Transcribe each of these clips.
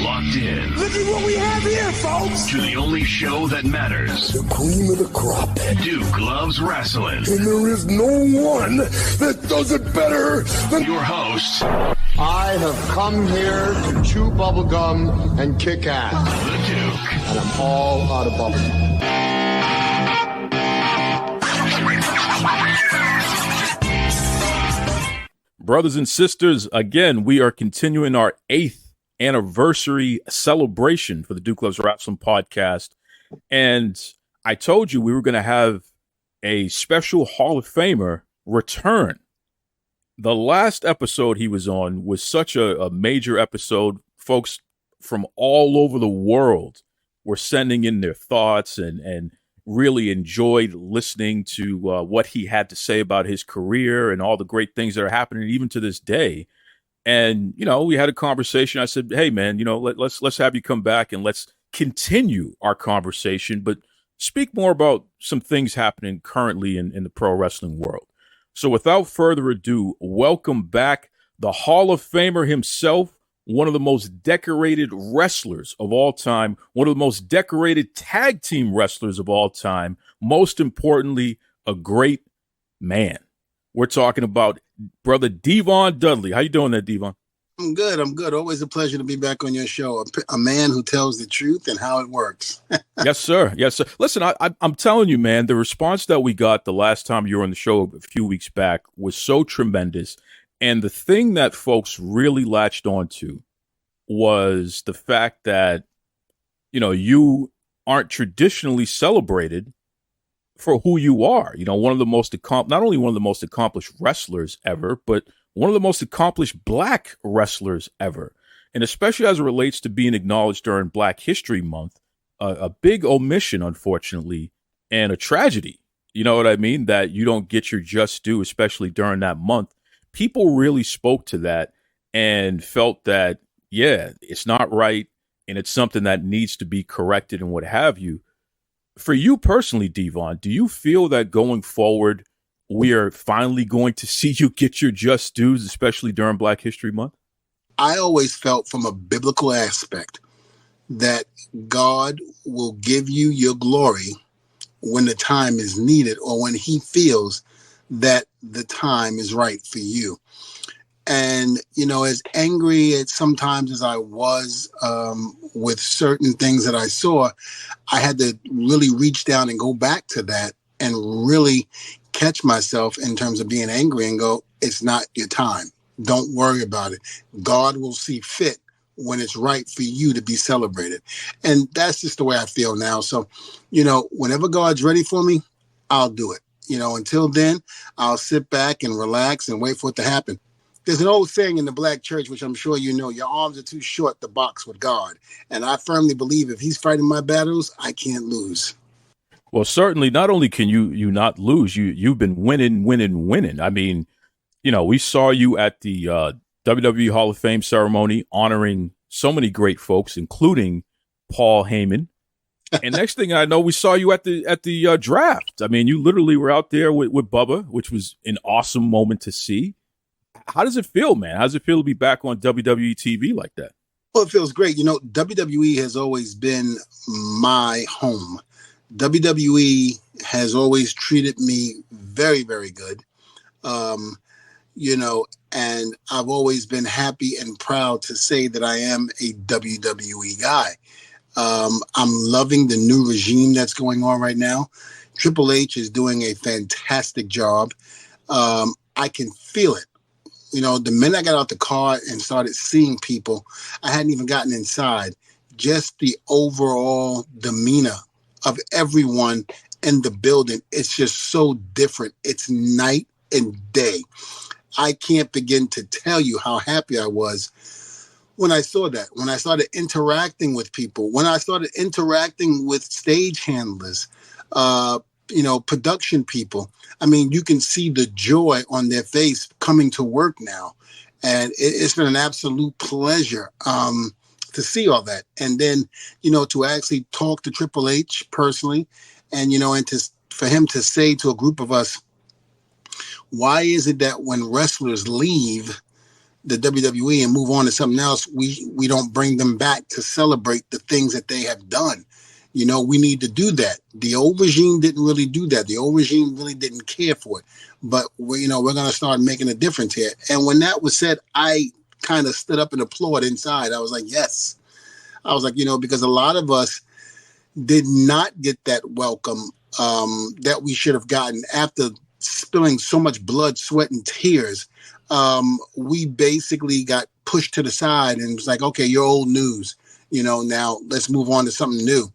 locked in. Look at what we have here, folks. To the only show that matters. The cream of the crop. Duke Loves Rasslin. And there is no one that does it better than your host. I have come here to chew bubblegum and kick ass. The Duke. And I'm all out of bubblegum. Brothers and sisters, again, we are continuing our 8th anniversary celebration for the Duke Loves Rasslin podcast. And I told you we were going to have a special Hall of Famer return. The last episode he was on was such a major episode. Folks from all over the world were sending in their thoughts and really enjoyed listening to what he had to say about his career and all the great things that are happening even to this day. And, you know, we had a conversation. I said, hey, man, you know, let's have you come back and let's continue our conversation, but speak more about some things happening currently in the pro wrestling world. So without further ado, welcome back the Hall of Famer himself, one of the most decorated wrestlers of all time, one of the most decorated tag team wrestlers of all time, most importantly, a great man. We're talking about brother Devon Dudley. How you doing there, Devon? I'm good. Always a pleasure to be back on your show. A man who tells the truth and how it works. Yes, sir. Listen, I'm telling you, man, the response that we got the last time you were on the show a few weeks back was so tremendous. And the thing that folks really latched onto was the fact that, you know, you aren't traditionally celebrated for who you are. You know, one of the most not only one of the most accomplished wrestlers ever, but one of the most accomplished Black wrestlers ever. And especially as it relates to being acknowledged during Black History Month, a big omission, unfortunately, and a tragedy. You know what I mean? That you don't get your just due, especially during that month. People really spoke to that and felt that, yeah, it's not right. And it's something that needs to be corrected and what have you. For you personally, Devon, do you feel that going forward, we are finally going to see you get your just dues, especially during Black History Month? I always felt from a biblical aspect that God will give you your glory when the time is needed or when he feels that the time is right for you. And, you know, as angry as sometimes as I was with certain things that I saw, I had to really reach down and go back to that and really catch myself in terms of being angry and go, it's not your time. Don't worry about it. God will see fit when it's right for you to be celebrated. And that's just the way I feel now. So, you know, whenever God's ready for me, I'll do it. You know, until then, I'll sit back and relax and wait for it to happen. There's an old saying in the Black church, which I'm sure you know, your arms are too short to box with God. And I firmly believe if he's fighting my battles, I can't lose. Well, certainly, not only can you not lose, you've been winning. I mean, you know, we saw you at the WWE Hall of Fame ceremony honoring so many great folks, including Paul Heyman. And next thing I know, we saw you at the draft. I mean, you literally were out there with Bubba, which was an awesome moment to see. How does it feel, man? How does it feel to be back on WWE TV like that? Well, it feels great. You know, WWE has always been my home. WWE has always treated me very, very good. You know, and I've always been happy and proud to say that I am a WWE guy. I'm loving the new regime that's going on right now. Triple H is doing a fantastic job. I can feel it. You know, the minute I got out the car and started seeing people, I hadn't even gotten inside. Just the overall demeanor of everyone in the building, it's just so different. It's night and day. I can't begin to tell you how happy I was when I saw that, when I started interacting with people, when I started interacting with stage handlers, you know, production people. I mean, you can see the joy on their face coming to work now. And it's been an absolute pleasure to see all that. And then, you know, to actually talk to Triple H personally and, you know, and for him to say to a group of us, why is it that when wrestlers leave, the WWE and move on to something else, we don't bring them back to celebrate the things that they have done. You know, we need to do that. The old regime didn't really do that. The old regime really didn't care for it. But we're going to start making a difference here. And when that was said, I kind of stood up and applauded inside. I was like, yes. I was like, because a lot of us did not get that welcome that we should have gotten after spilling so much blood, sweat, and tears. We basically got pushed to the side and it was like, okay, you're old news. Now let's move on to something new.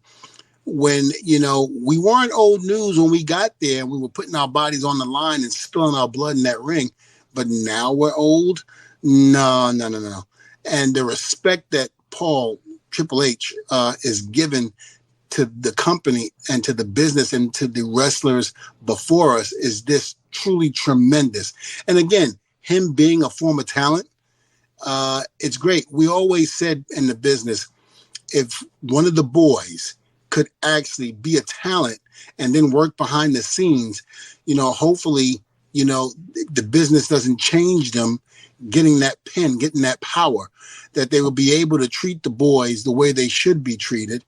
When, we weren't old news when we got there and we were putting our bodies on the line and spilling our blood in that ring. But now we're old. No. And the respect that Triple H is given to the company and to the business and to the wrestlers before us is this truly tremendous. And again, him being a former talent, it's great. We always said in the business, if one of the boys could actually be a talent and then work behind the scenes, hopefully, the business doesn't change them getting that pin, getting that power, that they will be able to treat the boys the way they should be treated.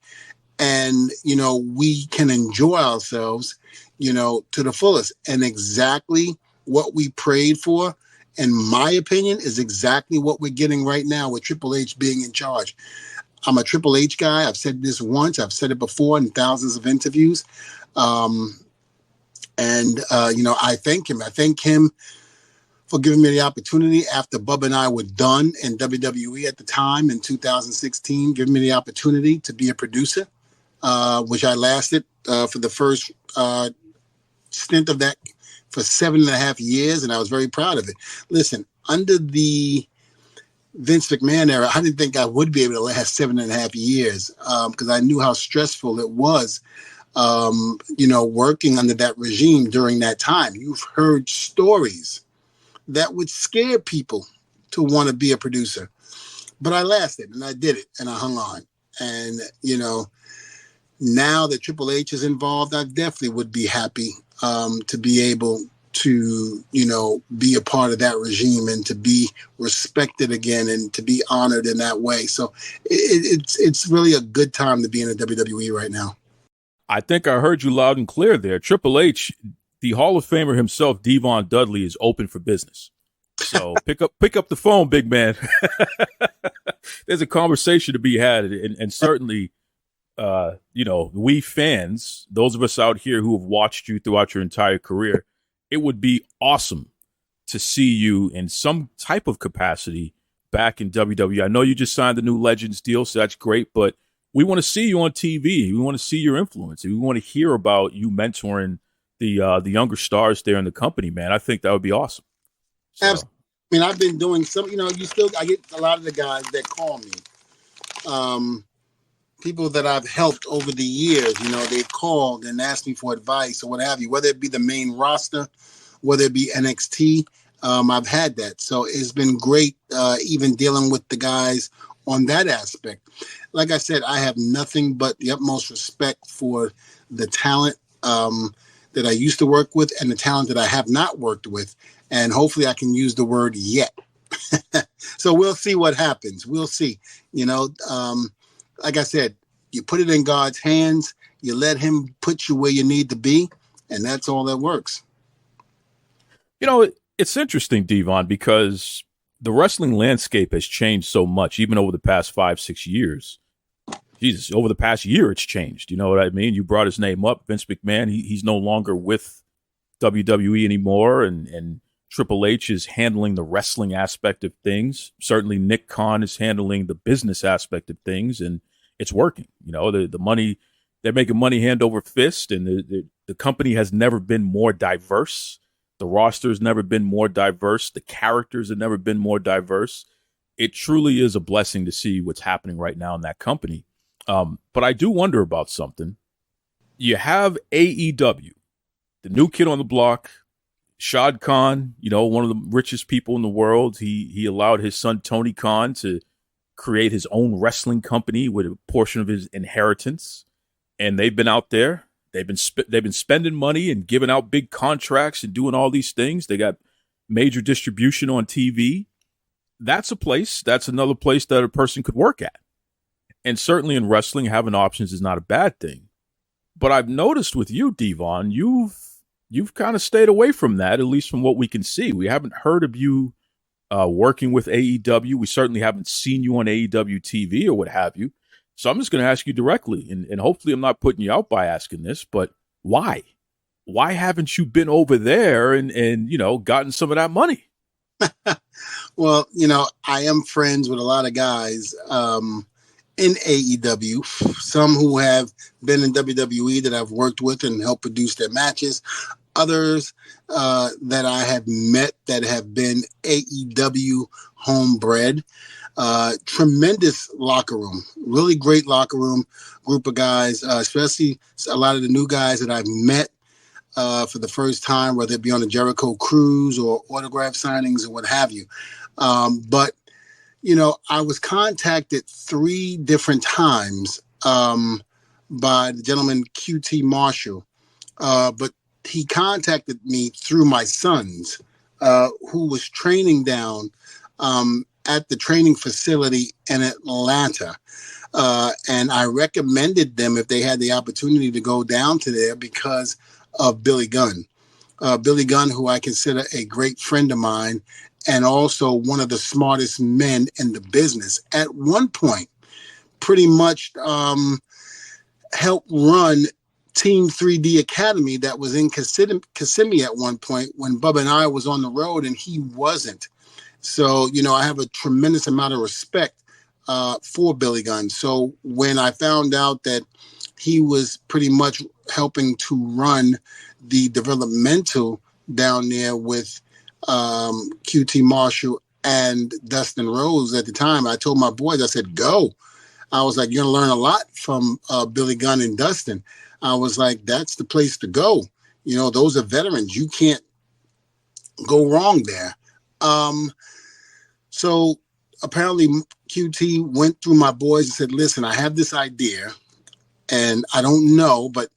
And, we can enjoy ourselves, to the fullest. And exactly what we prayed for, in my opinion, is exactly what we're getting right now with Triple H being in charge. I'm a Triple H guy. I've said this once. I've said it before in thousands of interviews. I thank him. I thank him for giving me the opportunity after Bubba and I were done in WWE at the time in 2016, giving me the opportunity to be a producer, which I lasted for the first stint of that for 7.5 years, and I was very proud of it. Listen, under the Vince McMahon era, I didn't think I would be able to last 7.5 years because I knew how stressful it was, working under that regime during that time. You've heard stories that would scare people to want to be a producer. But I lasted and I did it and I hung on. And, now that Triple H is involved, I definitely would be happy to be able to, be a part of that regime and to be respected again and to be honored in that way. So it's really a good time to be in the WWE right now. I think I heard you loud and clear there. Triple H, the Hall of Famer himself, Devon Dudley, is open for business. So pick up the phone, big man. There's a conversation to be had, and certainly, we fans, those of us out here who have watched you throughout your entire career, it would be awesome to see you in some type of capacity back in WWE. I know you just signed the new Legends deal, so that's great, but we want to see you on TV. We want to see your influence. We want to hear about you mentoring the younger stars there in the company, man. I think that would be awesome. So. Absolutely. I mean, I've been doing some, I get a lot of the guys that call me. People that I've helped over the years, they've called and asked me for advice or what have you, whether it be the main roster, whether it be NXT. I've had that. So it's been great even dealing with the guys on that aspect. Like I said, I have nothing but the utmost respect for the talent that I used to work with and the talent that I have not worked with. And hopefully I can use the word yet. So we'll see what happens. We'll see. Like I said, you put it in God's hands, you let him put you where you need to be, and that's all that works. It's interesting, Devon, because the wrestling landscape has changed so much, even over the past 5-6 years. Jesus, over the past year, it's changed. You know what I mean? You brought his name up, Vince McMahon. He's no longer with WWE anymore, and Triple H is handling the wrestling aspect of things. Certainly, Nick Khan is handling the business aspect of things, and it's working. The money, they're making money hand over fist, and the company has never been more diverse. The roster has never been more diverse. The characters have never been more diverse. It truly is a blessing to see what's happening right now in that company. But I do wonder about something. You have AEW, the new kid on the block, Shad Khan, one of the richest people in the world. He allowed his son, Tony Khan, to create his own wrestling company with a portion of his inheritance. And they've been out there. They've been spending money and giving out big contracts and doing all these things. They got major distribution on TV. that's another place that a person could work at. And certainly in wrestling, having options is not a bad thing. But I've noticed with you, Devon, you've kind of stayed away from that, at least from what we can see. We haven't heard of you working with AEW. We certainly haven't seen you on AEW TV or what have you. So I'm just going to ask you directly, and hopefully I'm not putting you out by asking this, but why? Why haven't you been over there and gotten some of that money? Well, I am friends with a lot of guys in AEW, some who have been in WWE that I've worked with and helped produce their matches, others that I have met that have been AEW homebred. Tremendous locker room, really great locker room group of guys, especially a lot of the new guys that I've met for the first time, whether it be on the Jericho cruise or autograph signings or what have you. But I was contacted 3 different times by the gentleman QT Marshall, but he contacted me through my sons, who was training down at the training facility in Atlanta. And I recommended them if they had the opportunity to go down to there because of Billy Gunn. Billy Gunn, who I consider a great friend of mine and also one of the smartest men in the business. At one point, pretty much helped run Team 3D Academy that was in Kissimmee at one point when Bubba and I was on the road and he wasn't. So, I have a tremendous amount of respect for Billy Gunn. So when I found out that he was pretty much helping to run the developmental down there with QT Marshall and Dustin Rose at the time, I told my boys, I said, go. I was like, you're going to learn a lot from Billy Gunn and Dustin. I was like, that's the place to go. Those are veterans. You can't go wrong there. So apparently QT went through my boys and said, listen, I have this idea and I don't know, but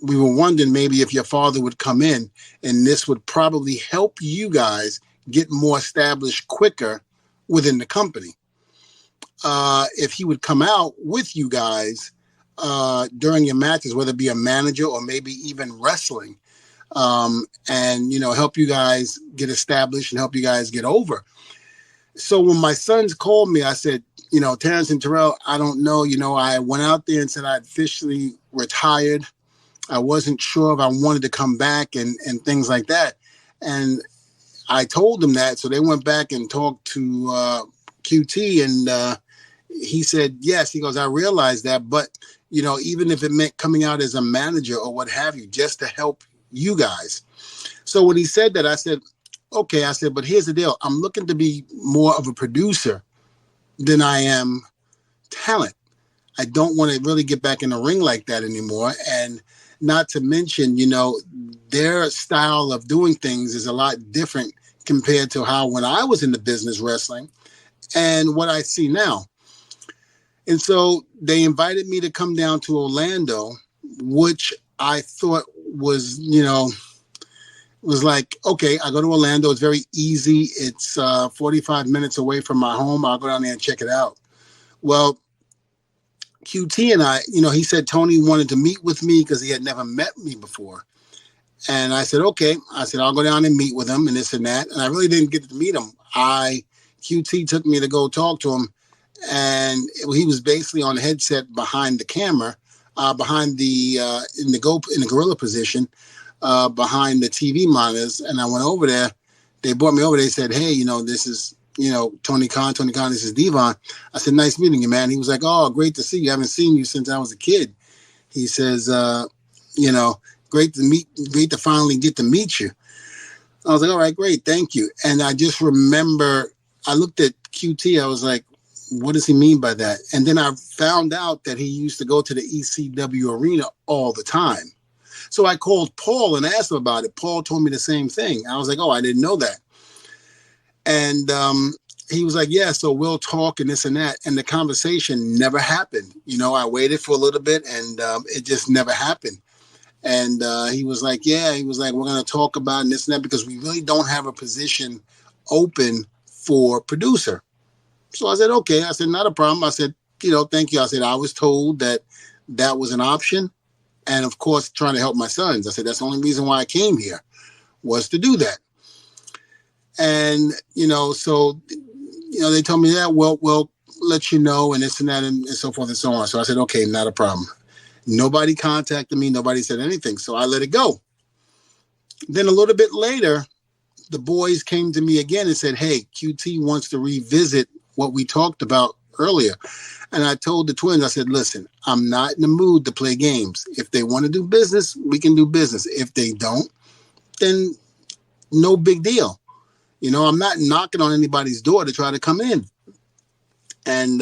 we were wondering maybe if your father would come in and this would probably help you guys get more established quicker within the company. If he would come out with you guys during your matches, whether it be a manager or maybe even wrestling, and, help you guys get established and help you guys get over. So when my sons called me, I said, Terrence and Terrell, I don't know. I went out there and said I'd officially retired. I wasn't sure if I wanted to come back and things like that. And I told them that. So they went back and talked to QT and he said, yes. He goes, I realized that. But, even if it meant coming out as a manager or what have you, just to help you guys. So when he said that, I said, okay, I said, but here's the deal. I'm looking to be more of a producer than I am talent. I don't want to really get back in the ring like that anymore. And not to mention, their style of doing things is a lot different compared to how when I was in the business wrestling and what I see now. And so they invited me to come down to Orlando, which I thought was, was like, okay, I go to Orlando. It's very easy. It's 45 minutes away from my home. I'll go down there and check it out. Well, QT and I, he said Tony wanted to meet with me because he had never met me before. And I said, okay. I said, I'll go down and meet with him and this and that. And I really didn't get to meet him. QT took me to go talk to him. And he was basically on the headset behind the camera, behind the in the gorilla position, behind the TV monitors. And I went over there. They brought me over. They said, hey, this is, Tony Khan, this is Devon. I said, nice meeting you, man. He was like, oh, great to see you. I haven't seen you since I was a kid. He says, great to finally get to meet you. I was like, all right, great. Thank you. And I just remember I looked at QT. I was like, what does he mean by that? And then I found out that he used to go to the ECW arena all the time. So I called Paul and asked him about it. Paul told me the same thing. I was like, oh, I didn't know that. And he was like, yeah, so we'll talk and this and that. And the conversation never happened. I waited for a little bit and it just never happened. And he was like, we're going to talk about this and that because we really don't have a position open for producer. So I said, okay. I said, not a problem. I said, thank you. I said, I was told that was an option. And of course, trying to help my sons. I said, that's the only reason why I came here was to do that. And, so, they told me that, we'll let you know and this and that and so forth and so on. So I said, okay, not a problem. Nobody contacted me. Nobody said anything. So I let it go. Then a little bit later, the boys came to me again and said, hey, QT wants to revisit what we talked about earlier. And I told the twins, I said, listen, I'm not in the mood to play games. If they want to do business, we can do business. If they don't, then no big deal. I'm not knocking on anybody's door to try to come in. And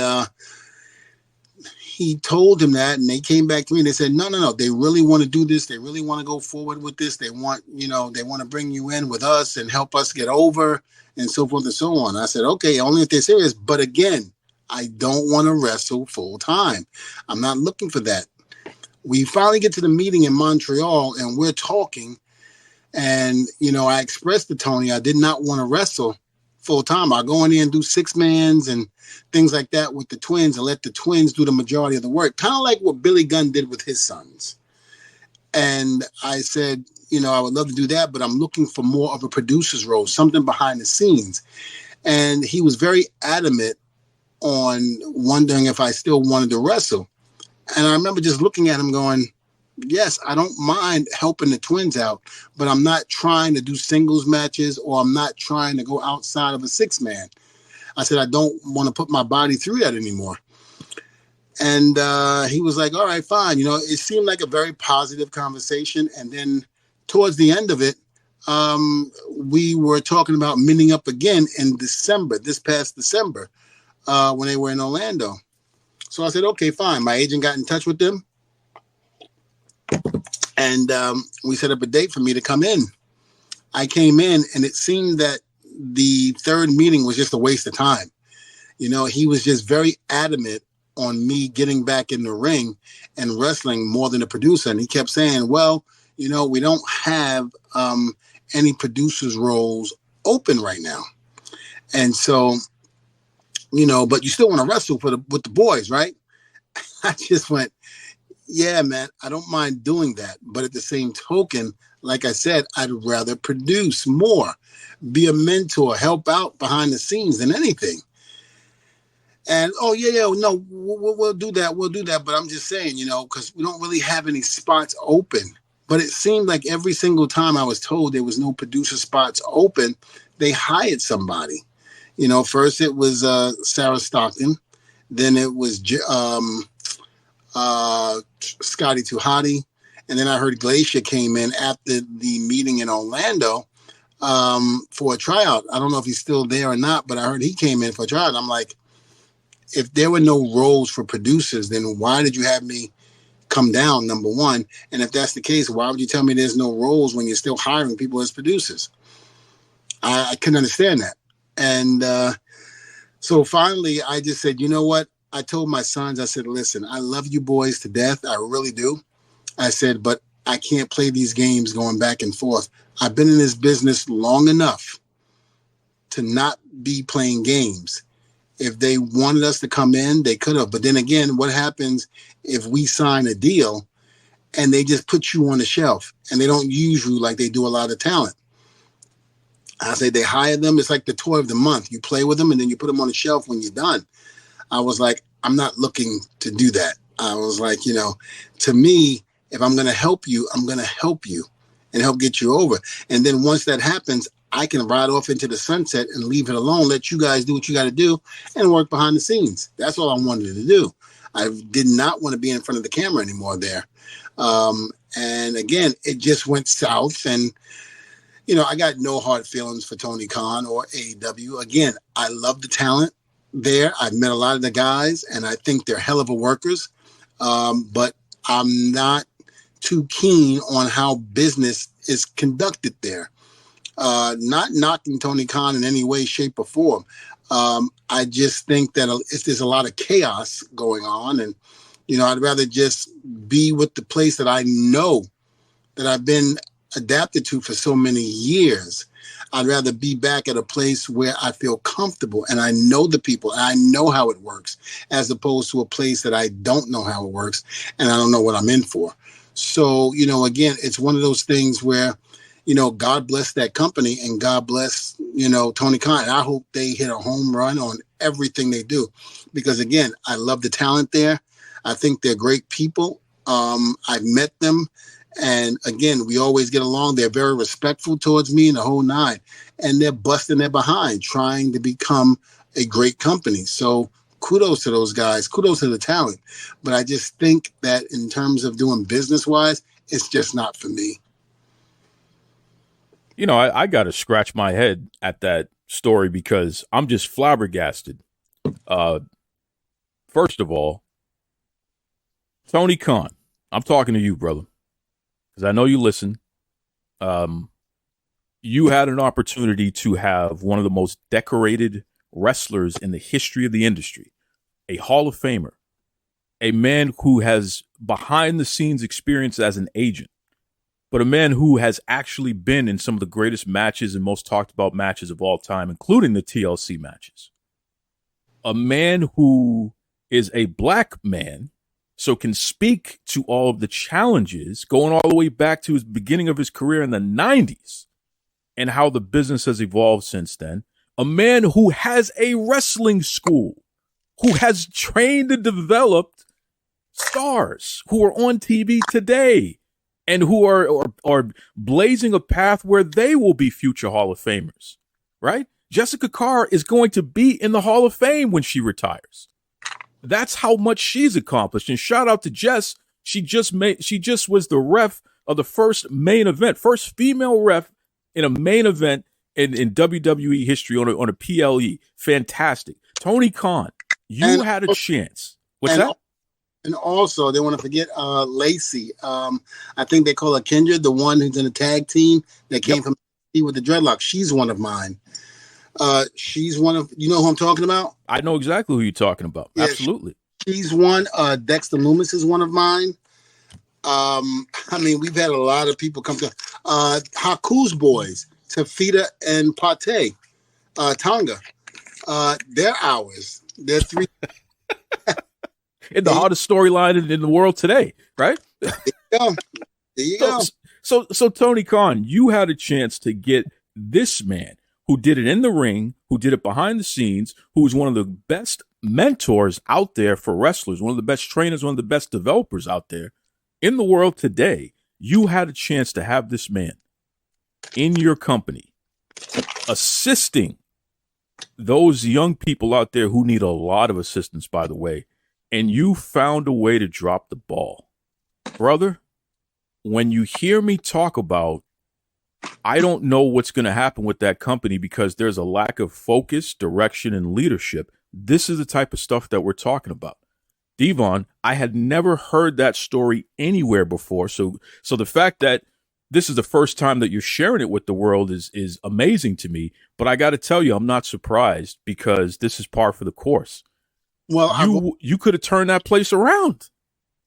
he told him that, and they came back to me and they said, no. They really want to do this. They really want to go forward with this. They want, they want to bring you in with us and help us get over and so forth and so on. I said, okay, only if they're serious. But again, I don't want to wrestle full time. I'm not looking for that. We finally get to the meeting in Montreal and we're talking. And, I expressed to Tony, I did not want to wrestle full time. I'll go in there and do 6-mans and things like that with the twins and let the twins do the majority of the work. Kind of like what Billy Gunn did with his sons. And I said, I would love to do that, but I'm looking for more of a producer's role, something behind the scenes. And he was very adamant on wondering if I still wanted to wrestle. And I remember just looking at him going, yes, I don't mind helping the twins out, but I'm not trying to do singles matches or I'm not trying to go outside of a 6-man. I said, I don't want to put my body through that anymore. And he was like, all right, fine. It seemed like a very positive conversation. And then towards the end of it, we were talking about meeting up again in December, this past December, when they were in Orlando. So I said, okay, fine. My agent got in touch with them. And we set up a date for me to come in. I came in and it seemed that the third meeting was just a waste of time. He was just very adamant on me getting back in the ring and wrestling more than a producer. And he kept saying, well, we don't have any producers roles open right now. And so, but you still want to wrestle with the boys, right? I just went, yeah, man, I don't mind doing that. But at the same token, like I said, I'd rather produce more, be a mentor, help out behind the scenes than anything. And, oh, yeah, no, we'll do that. We'll do that. But I'm just saying, because we don't really have any spots open. But it seemed like every single time I was told there was no producer spots open, they hired somebody. First it was Sarah Stockton. Then it was Scotty Tuhati. And then I heard Glacier came in after the meeting in Orlando for a tryout. I don't know if he's still there or not, but I heard he came in for a tryout. And I'm like, if there were no roles for producers, then why did you have me come down, number one? And if that's the case, why would you tell me there's no roles when you're still hiring people as producers? I couldn't understand that. And so finally, I just said, you know what? I told my sons, I said, listen, I love you boys to death. I really do. I said, but I can't play these games going back and forth. I've been in this business long enough to not be playing games. If they wanted us to come in, they could have. But then again, what happens if we sign a deal and they just put you on the shelf and they don't use you like they do a lot of talent? I say they hire them. It's like the toy of the month. You play with them and then you put them on the shelf when you're done. I was like, I'm not looking to do that. I was like, to me, if I'm going to help you, I'm going to help you and help get you over. And then once that happens, I can ride off into the sunset and leave it alone, let you guys do what you got to do and work behind the scenes. That's all I wanted to do. I did not want to be in front of the camera anymore there. And again, it just went south. And, I got no hard feelings for Tony Khan or AEW. Again, I love the talent there. I've met a lot of the guys and I think they're hell of a workers. But I'm not too keen on how business is conducted there. Not knocking Tony Khan in any way, shape, or form. I just think that there's a lot of chaos going on. And, I'd rather just be with the place that I know that I've been adapted to for so many years. I'd rather be back at a place where I feel comfortable and I know the people and I know how it works, as opposed to a place that I don't know how it works and I don't know what I'm in for. So, again, it's one of those things where, God bless that company and God bless, Tony Khan. And I hope they hit a home run on everything they do, because, again, I love the talent there. I think they're great people. I've met them. And again, we always get along. They're very respectful towards me and the whole nine. And they're busting their behind trying to become a great company. So kudos to those guys. Kudos to the talent. But I just think that in terms of doing business-wise, it's just not for me. I got to scratch my head at that story because I'm just flabbergasted. First of all, Tony Khan, I'm talking to you, brother, because I know you listen. You had an opportunity to have one of the most decorated wrestlers in the history of the industry, a Hall of Famer, a man who has behind-the-scenes experience as an agent, but a man who has actually been in some of the greatest matches and most talked about matches of all time, including the TLC matches. A man who is a black man, so can speak to all of the challenges going all the way back to his beginning of his career in the 90s and how the business has evolved since then. A man who has a wrestling school, who has trained and developed stars who are on TV today and who are blazing a path where they will be future Hall of Famers, right? Jessica Carr is going to be in the Hall of Fame when she retires. That's how much she's accomplished. And shout out to Jess. She just was the ref of the first main event, first female ref in a main event in WWE history on a PLE. Fantastic. Tony Khan, you had a chance. What's that? And also, they want to forget Lacey. I think they call her Kendra, the one who's in the tag team that came from with the dreadlocks. She's one of mine. She's one of, you know who I'm talking about? I know exactly who you're talking about. Yeah, absolutely. She's one. Dexter Loomis is one of mine. We've had a lot of people come to Haku's boys, Tafita and Pate, Tonga. They're ours. They're three. In the hottest storyline in the world today, right? There you go. So Tony Khan, you had a chance to get this man who did it in the ring, who did it behind the scenes, who is one of the best mentors out there for wrestlers, one of the best trainers, one of the best developers out there in the world today. You had a chance to have this man in your company assisting those young people out there who need a lot of assistance, by the way, and you found a way to drop the ball. Brother, when you hear me talk about, I don't know what's going to happen with that company because there's a lack of focus, direction, and leadership. This is the type of stuff that we're talking about. Devon, I had never heard that story anywhere before. So the fact that this is the first time that you're sharing it with the world is amazing to me. But I got to tell you, I'm not surprised because this is par for the course. Well, you could have turned that place around.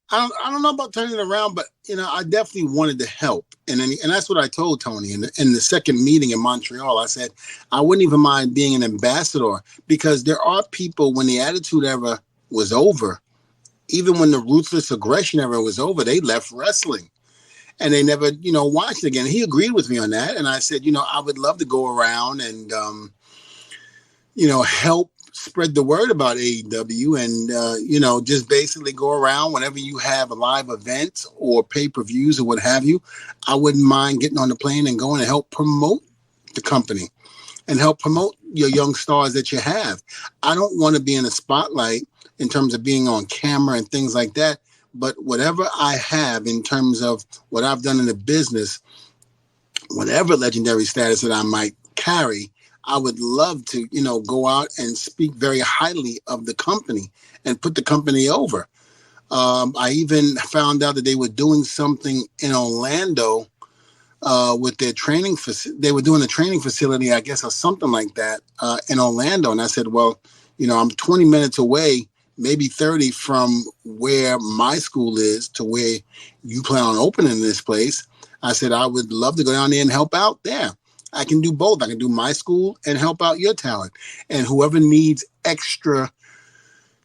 I don't know about turning it around, but I definitely wanted to help, and that's what I told Tony in the second meeting in Montreal. I said I wouldn't even mind being an ambassador because there are people when the Attitude Era was over, even when the Ruthless Aggression Era was over, they left wrestling, and they never watched it again. He agreed with me on that, and I said I would love to go around and help spread the word about AEW and, just basically go around whenever you have a live event or pay-per-views or what have you. I wouldn't mind getting on the plane and going to help promote the company and help promote your young stars that you have. I don't want to be in the spotlight in terms of being on camera and things like that. But whatever I have in terms of what I've done in the business, whatever legendary status that I might carry, I would love to, go out and speak very highly of the company and put the company over. I even found out that they were doing something in Orlando with their training facility. They were doing a training facility, I guess, or something like that in Orlando. And I said, well, I'm 20 minutes away, maybe 30 from where my school is to where you plan on opening this place. I said, I would love to go down there and help out there. I can do both. I can do my school and help out your talent. And whoever needs extra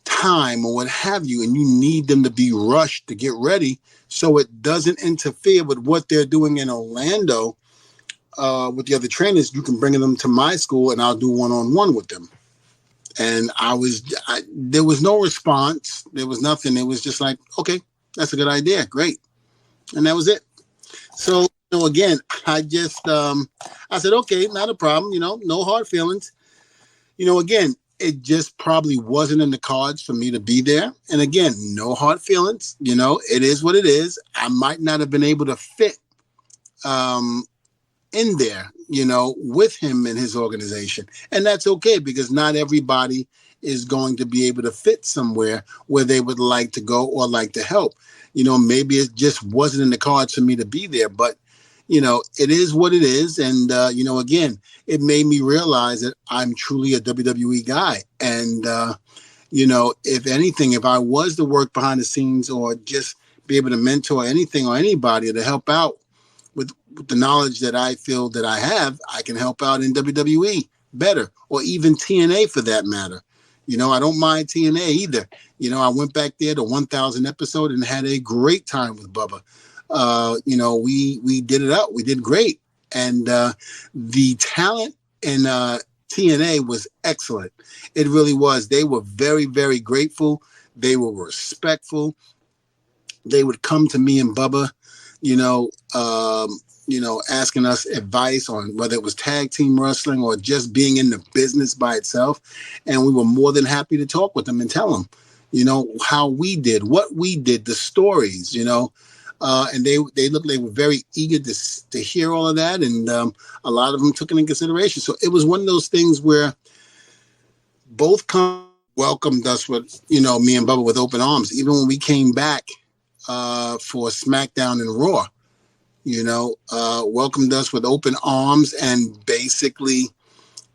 time or what have you, and you need them to be rushed to get ready so it doesn't interfere with what they're doing in Orlando with the other trainers, you can bring them to my school and I'll do one-on-one with them. And there was no response. There was nothing. It was just like, okay, that's a good idea. Great. And that was it. So, again, I just, I said, okay, not a problem, no hard feelings. Again, it just probably wasn't in the cards for me to be there. And again, no hard feelings, it is what it is. I might not have been able to fit in there, with him and his organization. And that's okay, because not everybody is going to be able to fit somewhere where they would like to go or like to help. Maybe it just wasn't in the cards for me to be there, but it is what it is. And, again, it made me realize that I'm truly a WWE guy. And, if anything, if I was to work behind the scenes or just be able to mentor anything or anybody to help out with the knowledge that I feel that I have, I can help out in WWE better, or even TNA for that matter. I don't mind TNA either. I went back there to 1,000 episode and had a great time with Bubba. We did it up. We did great. And the talent in TNA was excellent. It really was. They were very, very grateful. They were respectful. They would come to me and Bubba, asking us advice on whether it was tag team wrestling or just being in the business by itself. And we were more than happy to talk with them and tell them, how we did, what we did, the stories, and they looked, they were very eager to hear all of that. And a lot of them took it in consideration. So it was one of those things where both welcomed us with, me and Bubba with open arms, even when we came back for SmackDown and Raw. Welcomed us with open arms and basically,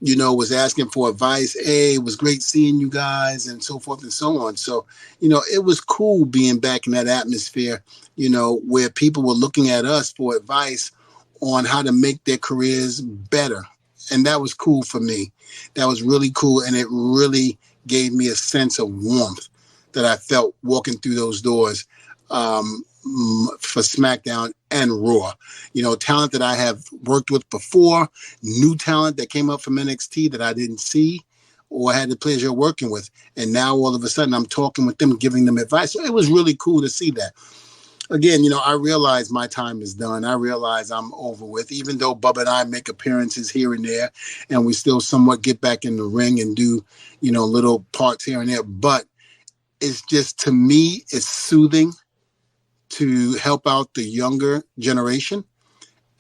was asking for advice. Hey, it was great seeing you guys, and so forth and so on. So, it was cool being back in that atmosphere, where people were looking at us for advice on how to make their careers better. And that was cool for me. That was really cool. And it really gave me a sense of warmth that I felt walking through those doors. For SmackDown and Raw, talent that I have worked with before, new talent that came up from NXT that I didn't see or had the pleasure of working with. And now all of a sudden I'm talking with them, giving them advice. So it was really cool to see that. Again, I realize my time is done. I realize I'm over with, even though Bubba and I make appearances here and there, and we still somewhat get back in the ring and do, little parts here and there. But it's just, to me, it's soothing to help out the younger generation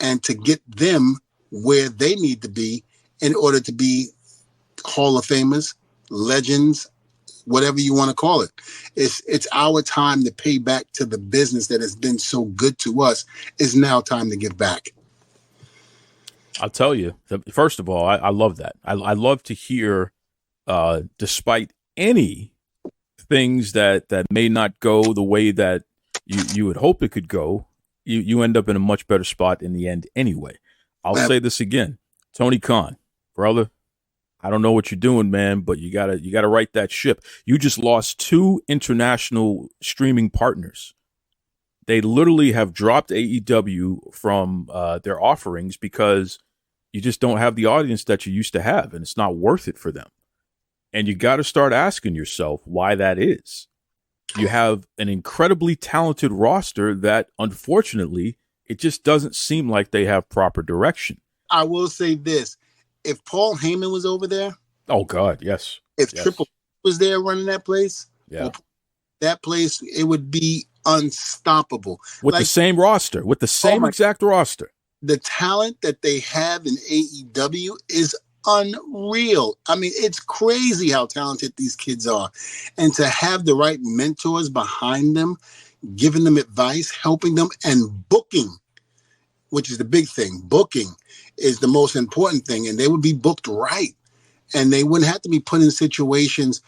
and to get them where they need to be in order to be Hall of Famers, legends, whatever you want to call it. It's our time to pay back to the business that has been so good to us. It's now time to give back. I'll tell you, first of all, I love that. I love to hear, despite any things that may not go the way that you would hope it could go, you end up in a much better spot in the end anyway. I'll say this again. Tony Khan, brother, I don't know what you're doing, man, but you gotta right that ship. You just lost 2 international streaming partners. They literally have dropped AEW from their offerings because you just don't have the audience that you used to have, and it's not worth it for them. And you got to start asking yourself why that is. You have an incredibly talented roster that, unfortunately, it just doesn't seem like they have proper direction. I will say this. If Paul Heyman was over there. Oh, God, yes. If Triple H was there running that place. Yeah. That place, it would be unstoppable. With the same roster. With the same exact roster. The talent that they have in AEW is unreal. I mean, it's crazy how talented these kids are. And to have the right mentors behind them, giving them advice, helping them, and booking, which is the big thing. Booking is the most important thing. And they would be booked right. And they wouldn't have to be put in situations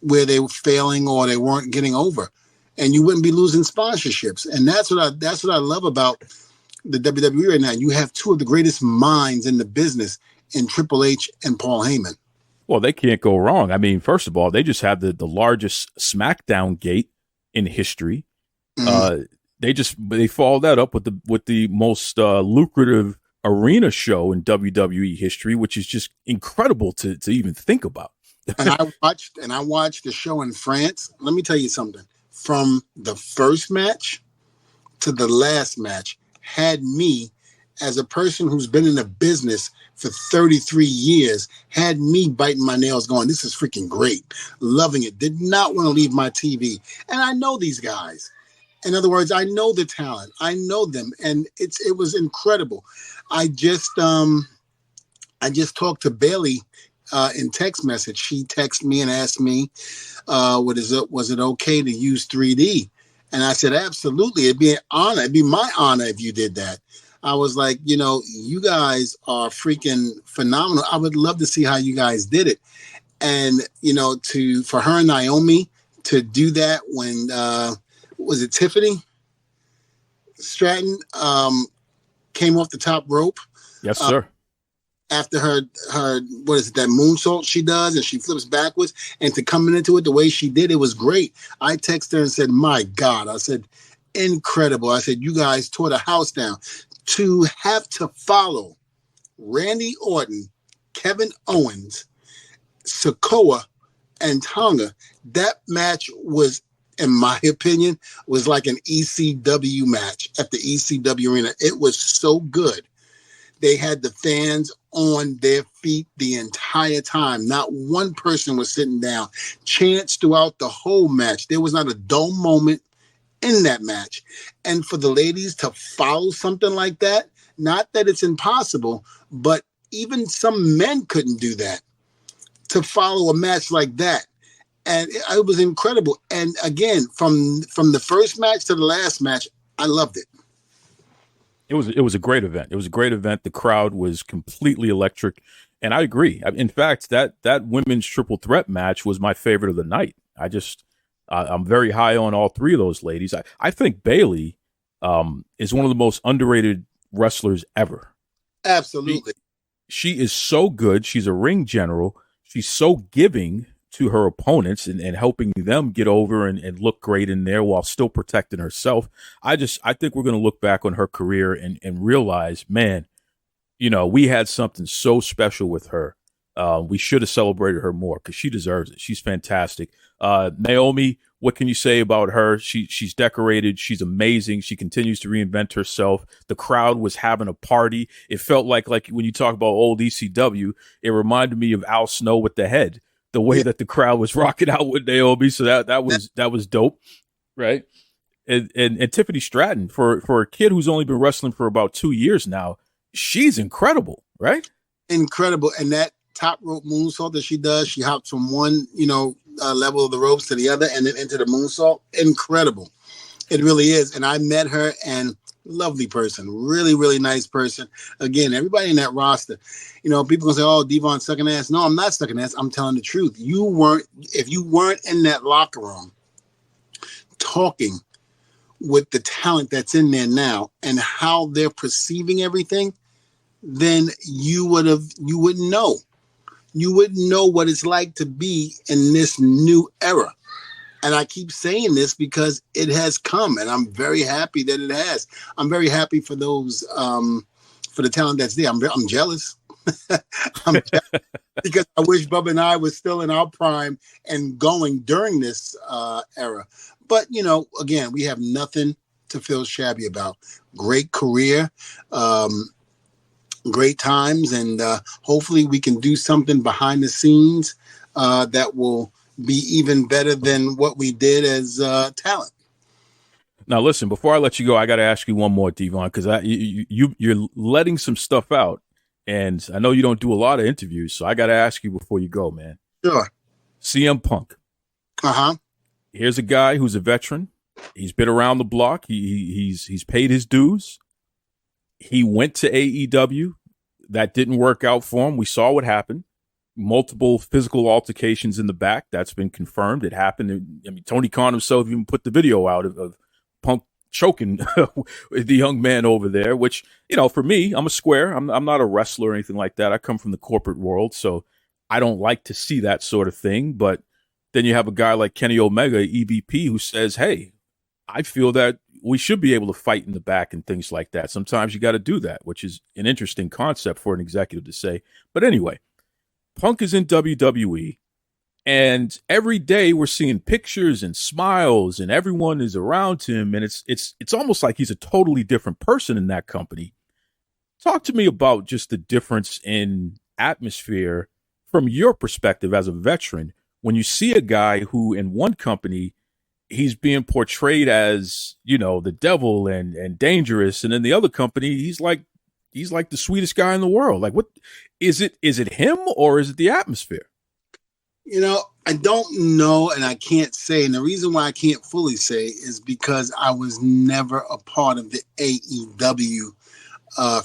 where they were failing or they weren't getting over. And you wouldn't be losing sponsorships. And that's what I love about the WWE right now, you have two of the greatest minds in the business in Triple H and Paul Heyman. Well, they can't go wrong. I mean, first of all, they just have the largest SmackDown gate in history. Mm-hmm. They followed that up with the most lucrative arena show in WWE history, which is just incredible to even think about. And I watched the show in France. Let me tell you something. From the first match to the last match had me, as a person who's been in the business for 33 years, had me biting my nails going, this is freaking great. Loving it. Did not want to leave my TV. And I know these guys. In other words, I know the talent. I know them. And it was incredible. I just talked to Bailey in text message. She texted me and asked me, was it okay to use 3D? And I said, absolutely. It'd be an honor. It'd be my honor if you did that. I was like, you guys are freaking phenomenal. I would love to see how you guys did it. And, for her and Naomi to do that when, was it Tiffany Stratton came off the top rope? Yes, sir. After her, what is it, that moonsault she does, and she flips backwards, and to coming into it the way she did, it was great. I texted her and said, my God, I said, incredible. I said, you guys tore the house down. To have to follow Randy Orton, Kevin Owens, Sikoa, and Tonga, that match was, in my opinion, was like an ECW match at the ECW arena. It was so good. They had the fans on their feet the entire time. Not one person was sitting down. Chants throughout the whole match. There was not a dull moment in that match. And for the ladies to follow something like that, not that it's impossible, but even some men couldn't do that, to follow a match like that. And it was incredible. And again, from the first match to the last match, I loved it. It was a great event. It was a great event. The crowd was completely electric. And I agree. In fact, that women's triple threat match was my favorite of the night. I'm very high on all three of those ladies. I think Bailey is one of the most underrated wrestlers ever. Absolutely. She is so good. She's a ring general. She's so giving to her opponents and helping them get over and look great in there while still protecting herself. I think we're going to look back on her career and realize, man, we had something so special with her. We should have celebrated her more because she deserves it. She's fantastic. Naomi, what can you say about her? She's decorated. She's amazing. She continues to reinvent herself. The crowd was having a party. It felt like when you talk about old ECW, it reminded me of Al Snow with the head, the way that the crowd was rocking out with Naomi. So that was dope. Right. And Tiffany Stratton, for a kid who's only been wrestling for about 2 years now, she's incredible, right? Incredible. And that top rope moonsault that she does, she hops from one, level of the ropes to the other and then into the moonsault. Incredible. It really is. And I met her, and lovely person, really, really nice person. Again, everybody in that roster, people can say, oh, Devon's sucking ass. No, I'm not sucking ass. I'm telling the truth. If you weren't in that locker room talking with the talent that's in there now and how they're perceiving everything, then you wouldn't know. You wouldn't know what it's like to be in this new era. And I keep saying this because it has come, and I'm very happy that it has. I'm very happy for those, for the talent that's there. I'm jealous. I'm jealous because I wish Bubba and I was still in our prime and going during this era. But, again, we have nothing to feel shabby about. Great career, great times, and hopefully we can do something behind the scenes that will be even better than what we did as talent. Now, listen, before I let you go, I got to ask you one more, Devon, because you're letting some stuff out, and I know you don't do a lot of interviews, so I got to ask you before you go, man. Sure. CM Punk. Uh-huh. Here's a guy who's a veteran. He's been around the block. He's paid his dues. He went to AEW. That didn't work out for him. We saw what happened. Multiple physical altercations in the back. That's been confirmed. It happened. I mean, Tony Khan himself even put the video out of Punk choking the young man over there, which, for me, I'm a square. I'm not a wrestler or anything like that. I come from the corporate world, so I don't like to see that sort of thing. But then you have a guy like Kenny Omega, EVP, who says, hey, I feel that we should be able to fight in the back and things like that. Sometimes you got to do that, which is an interesting concept for an executive to say. But anyway, Punk is in WWE, and every day we're seeing pictures and smiles, and everyone is around him, and it's almost like he's a totally different person in that company. Talk to me about just the difference in atmosphere from your perspective as a veteran when you see a guy who in one company he's being portrayed as, the devil and dangerous, and in the other company he's like the sweetest guy in the world. Like, what is it? Is it him or is it the atmosphere? I don't know, and I can't say. And the reason why I can't fully say is because I was never a part of the AEW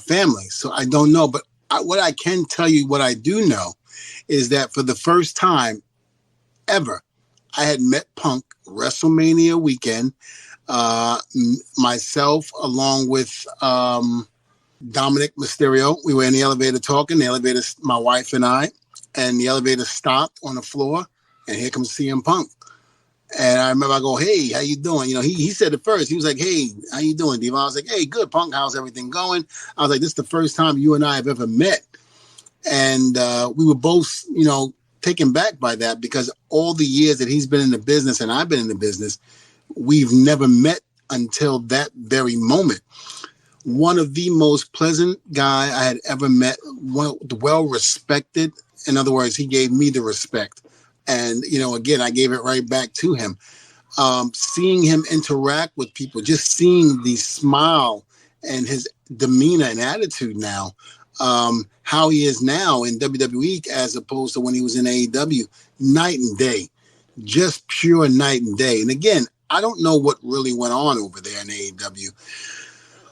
family. So I don't know. But what I can tell you, what I do know, is that for the first time ever, I had met Punk WrestleMania weekend. Myself, along with Dominic Mysterio, we were in the elevator talking. The elevator, my wife and I, and the elevator stopped on the floor, and here comes CM Punk. And I remember I go, hey, how you doing? He said it first. He was like, hey, how you doing, Devon? I was like, hey, good, Punk. How's everything going? I was like, this is the first time you and I have ever met. And we were both, taken back by that, because all the years that he's been in the business and I've been in the business, we've never met until that very moment. One of the most pleasant guy I had ever met, well-respected. In other words, he gave me the respect. And, again, I gave it right back to him. Seeing him interact with people, just seeing the smile and his demeanor and attitude now, how he is now in WWE as opposed to when he was in AEW, night and day, just pure night and day. And again, I don't know what really went on over there in AEW.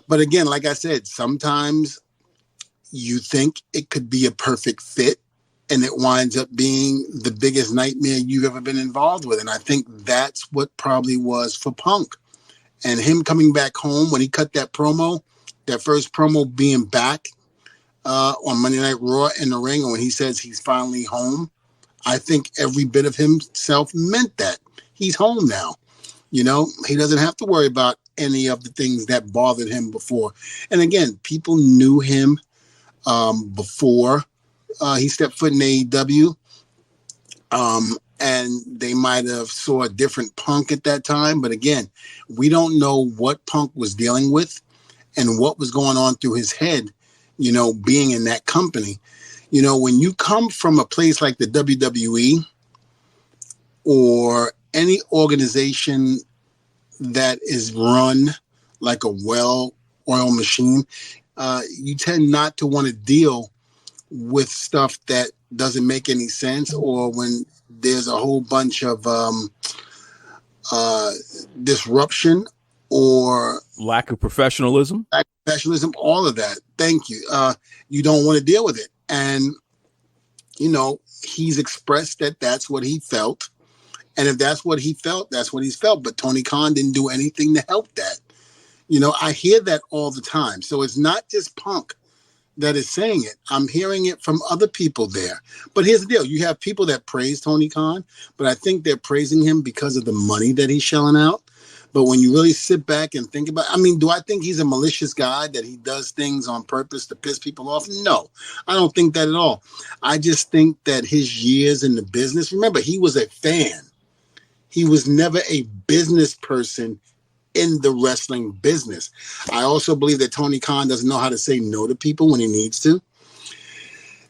But again, like I said, sometimes you think it could be a perfect fit, and it winds up being the biggest nightmare you've ever been involved with. And I think that's what probably was for Punk. And him coming back home when he cut that promo, that first promo being back on Monday Night Raw in the ring, and when he says he's finally home, I think every bit of himself meant that. He's home now. He doesn't have to worry about any of the things that bothered him before. And again, people knew him before he stepped foot in AEW. And they might have saw a different Punk at that time. But again, we don't know what Punk was dealing with and what was going on through his head, being in that company. When you come from a place like the WWE or any organization that is run like a well-oiled machine, you tend not to want to deal with stuff that doesn't make any sense, or when there's a whole bunch of disruption or lack of professionalism, all of that. Thank you. You don't want to deal with it. And, he's expressed that that's what he felt. And if that's what he felt, that's what he's felt. But Tony Khan didn't do anything to help that. I hear that all the time. So it's not just Punk that is saying it. I'm hearing it from other people there. But here's the deal. You have people that praise Tony Khan, but I think they're praising him because of the money that he's shelling out. But when you really sit back and think about, do I think he's a malicious guy, that he does things on purpose to piss people off? No, I don't think that at all. I just think that his years in the business, remember, he was a fan. He was never a business person in the wrestling business. I also believe that Tony Khan doesn't know how to say no to people when he needs to.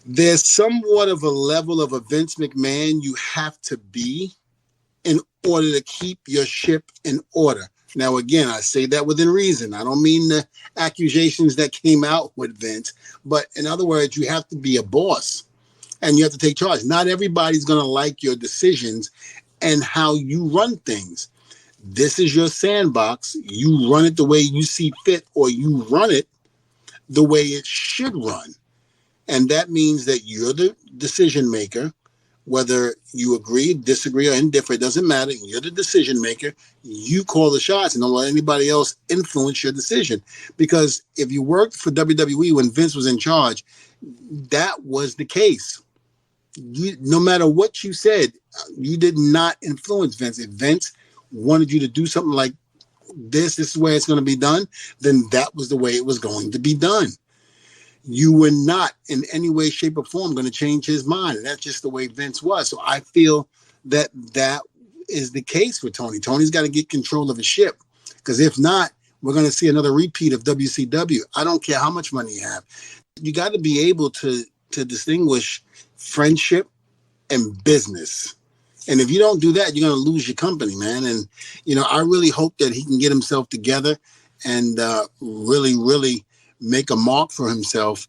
There's somewhat of a level of a Vince McMahon you have to be in order to keep your ship in order. Now, again, I say that within reason. I don't mean the accusations that came out with Vince, but in other words, you have to be a boss and you have to take charge. Not everybody's going to like your decisions and how you run things. This is your sandbox. You run it the way you see fit, or you run it the way it should run. And that means that you're the decision maker Whether you agree, disagree, or indifferent, it doesn't matter. You're the decision maker. You call the shots and don't let anybody else influence your decision. Because if you worked for WWE when Vince was in charge, that was the case. No matter what you said, you did not influence Vince. If Vince wanted you to do something like this is the way it's going to be done, then that was the way it was going to be done. You were not in any way, shape, or form going to change his mind. And that's just the way Vince was. So I feel that that is the case with Tony. Tony's got to get control of his ship, because if not, we're going to see another repeat of WCW. I don't care how much money you have. You got to be able to distinguish friendship and business. And if you don't do that, you're going to lose your company, man. And, I really hope that he can get himself together and really, really make a mark for himself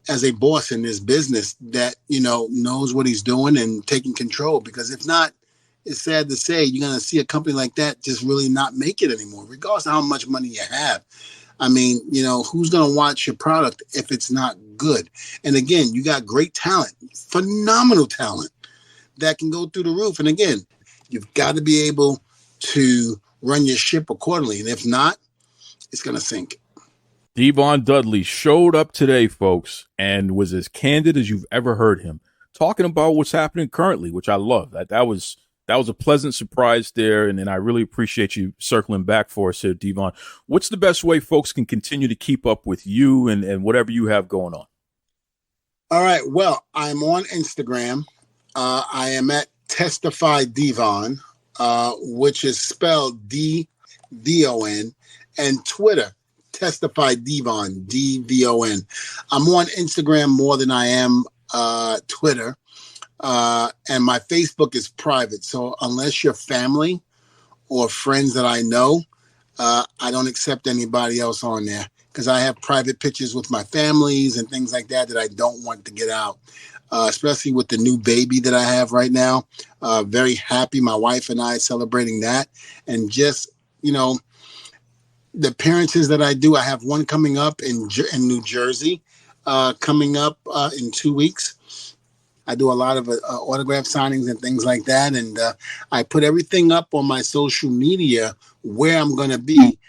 as a boss in this business that, knows what he's doing and taking control. Because if not, it's sad to say, you're going to see a company like that just really not make it anymore, regardless of how much money you have. I mean, who's going to watch your product if it's not good? And again, you got great talent, phenomenal talent that can go through the roof. And again, you've got to be able to run your ship accordingly. And if not, it's going to sink. Devon Dudley showed up today, folks, and was as candid as you've ever heard him, talking about what's happening currently, which I love. That was a pleasant surprise there, and I really appreciate you circling back for us here, Devon. What's the best way folks can continue to keep up with you and whatever you have going on? All right. Well, I'm on Instagram. I am at Testify Devon, which is spelled DVON, and Twitter, Testify Devon, DVON. I'm on Instagram more than I am Twitter. And my Facebook is private. So unless you're family or friends that I know, I don't accept anybody else on there, because I have private pictures with my families and things like that I don't want to get out, especially with the new baby that I have right now. Very happy. My wife and I celebrating that. And just, the appearances that I do, I have one coming up in New Jersey, coming up in 2 weeks. I do a lot of autograph signings and things like that. And I put everything up on my social media where I'm going to be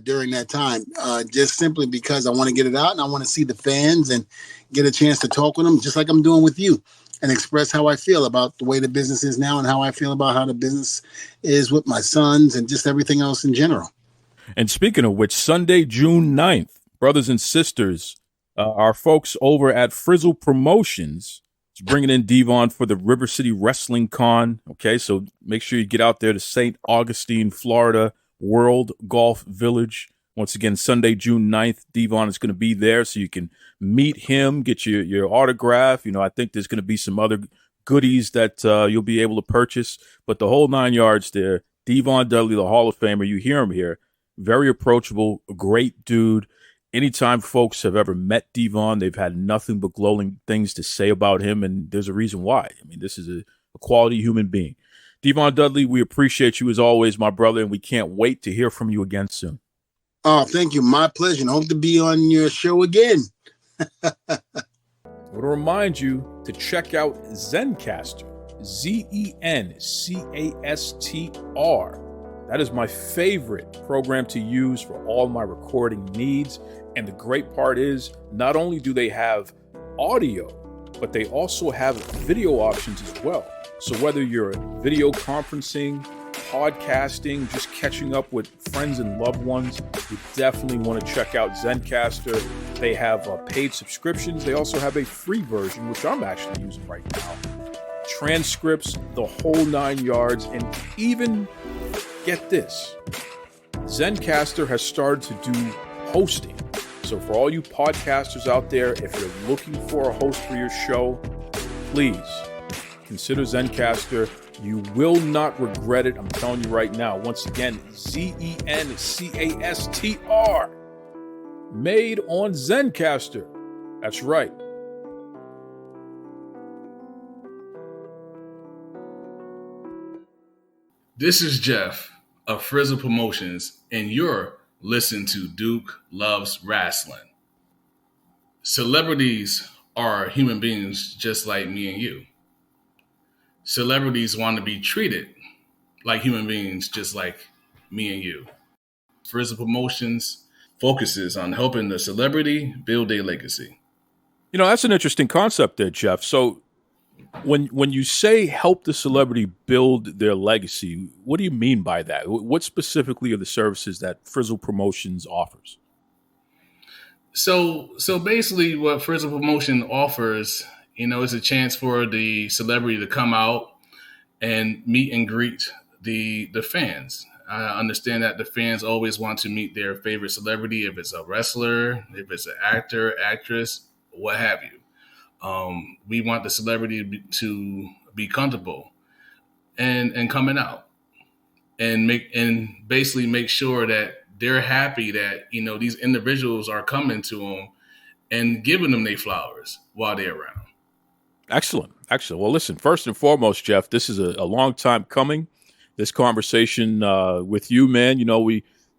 during that time, just simply because I want to get it out and I want to see the fans and get a chance to talk with them, just like I'm doing with you, and express how I feel about the way the business is now and how I feel about how the business is with my sons and just everything else in general. And speaking of which, Sunday, June 9th, brothers and sisters, our folks over at Frizzle Promotions is bringing in Devon for the River City Wrestling Con. Okay, so make sure you get out there to St. Augustine, Florida, World Golf Village. Once again, Sunday, June 9th, Devon is going to be there, so you can meet him, get your autograph. I think there's going to be some other goodies that you'll be able to purchase. But the whole 9 yards there, Devon Dudley, the Hall of Famer, you hear him here. Very approachable, great dude. Anytime folks have ever met Devon, they've had nothing but glowing things to say about him, and there's a reason why. I mean, this is a quality human being. Devon Dudley, we appreciate you as always, my brother, and we can't wait to hear from you again soon. Oh, thank you. My pleasure. And hope to be on your show again. I want to remind you to check out Zencastr, Zencastr. That is my favorite program to use for all my recording needs. And the great part is, not only do they have audio, but they also have video options as well. So whether you're video conferencing, podcasting, just catching up with friends and loved ones, you definitely want to check out Zencastr. They have paid subscriptions. They also have a free version, which I'm actually using right now. Transcripts, the whole 9 yards, and even, get this, Zencastr has started to do hosting. So for all you podcasters out there, if you're looking for a host for your show, please consider Zencastr. You will not regret it. I'm telling you right now. Once again, Zencastr. Made on Zencastr. That's right. This is Jeff of Frizzle Promotions, and you're listening to Duke Loves Rasslin. Celebrities are human beings just like me and you. celebrities want to be treated like human beings, just like me and you. Frizzle Promotions focuses on helping the celebrity build their legacy. You know, that's an interesting concept there, Jeff. So when you say help the celebrity build their legacy, what do you mean by that? What specifically are the services that Frizzle Promotions offers? So basically what Frizzle Promotion offers, is a chance for the celebrity to come out and meet and greet the fans. I understand that the fans always want to meet their favorite celebrity, if it's a wrestler, if it's an actor, actress, what have you. We want the celebrity to be comfortable and coming out and basically make sure that they're happy that, these individuals are coming to them and giving them their flowers while they're around. Excellent. Well, listen, first and foremost, Jeff, this is a long time coming. This conversation with you, man,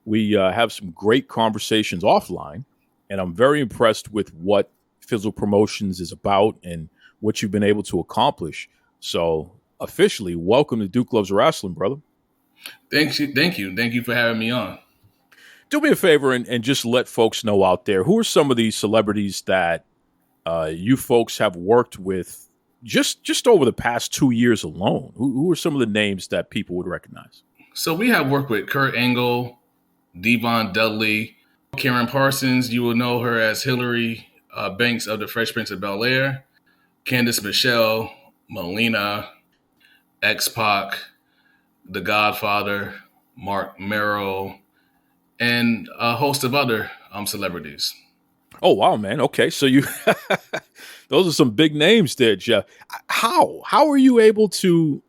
we have some great conversations offline, and I'm very impressed with what Frizzle Promotions is about and what you've been able to accomplish. So officially, welcome to Duke Loves Rasslin, brother. Thank you for having me on. Do me a favor and just let folks know out there, who are some of these celebrities that you folks have worked with just over the past 2 years alone? Who are some of the names that people would recognize? So we have worked with Kurt Angle, Devon Dudley, Karen Parsons. You will know her as Hillary Banks of the Fresh Prince of Bel-Air, Candice Michelle, Melina, X-Pac, The Godfather, Mark Merrill, and a host of other celebrities. Oh, wow, man. Okay, so you those are some big names there, Jeff. How are you able to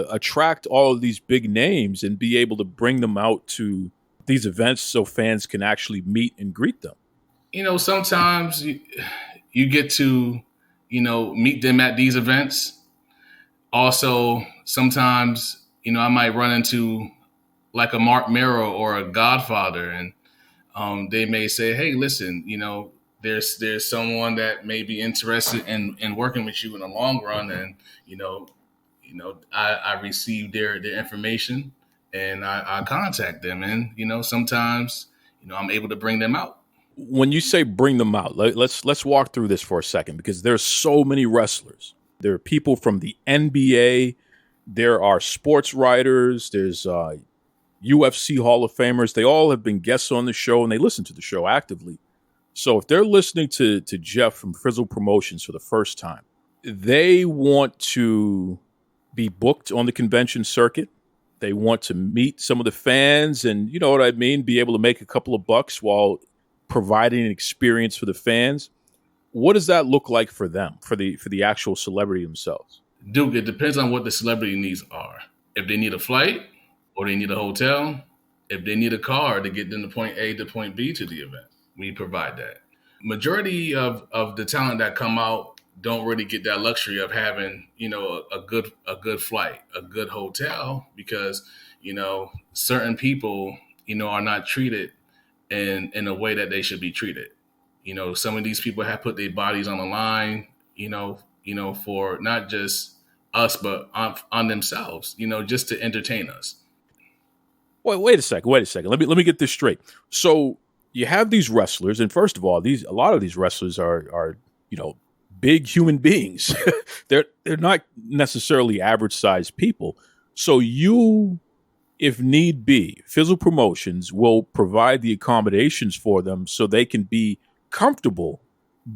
attract all of these big names and be able to bring them out to these events so fans can actually meet and greet them? Sometimes you get to, meet them at these events. Also, sometimes, I might run into like a Mark Merrill or a Godfather, and they may say, hey, listen, there's someone that may be interested in working with you in the long run. And, I received their information and I contact them. And, sometimes, I'm able to bring them out. When you say bring them out, let's walk through this for a second, because there's so many wrestlers. There are people from the NBA. There are sports writers. There's UFC Hall of Famers. They all have been guests on the show and they listen to the show actively. So if they're listening to Jeff from Frizzle Promotions for the first time, they want to be booked on the convention circuit. They want to meet some of the fans and, you know what I mean, be able to make a couple of bucks while providing an experience for the fans. What does that look like for them, for the actual celebrity themselves? Duke, it depends on what the celebrity needs are. If they need a flight or they need a hotel, if they need a car to get them to point A to point B to the event, we provide that. Majority of the talent that come out don't really get that luxury of having, a good flight, a good hotel, because, certain people, are not treated in a way that they should be treated. Some of these people have put their bodies on the line, for not just us, but on themselves, just to entertain us. Wait a second. Let me get this straight. So you have these wrestlers, and first of all, a lot of these wrestlers are big human beings. they're not necessarily average sized people. So you, if need be, Frizzle Promotions will provide the accommodations for them so they can be comfortable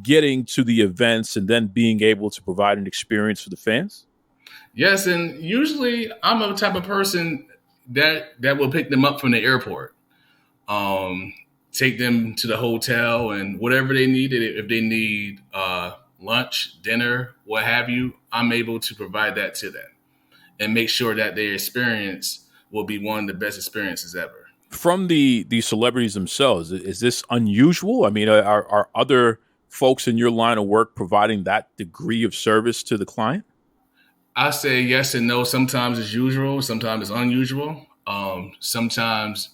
getting to the events and then being able to provide an experience for the fans? Yes, and usually I'm a type of person that will pick them up from the airport, take them to the hotel, and whatever they need. If they need lunch, dinner, what have you, I'm able to provide that to them and make sure that their experience will be one of the best experiences ever. From the celebrities themselves, is this unusual? I mean, are other folks in your line of work providing that degree of service to the client? I say yes and no. Sometimes it's usual, sometimes it's unusual. Sometimes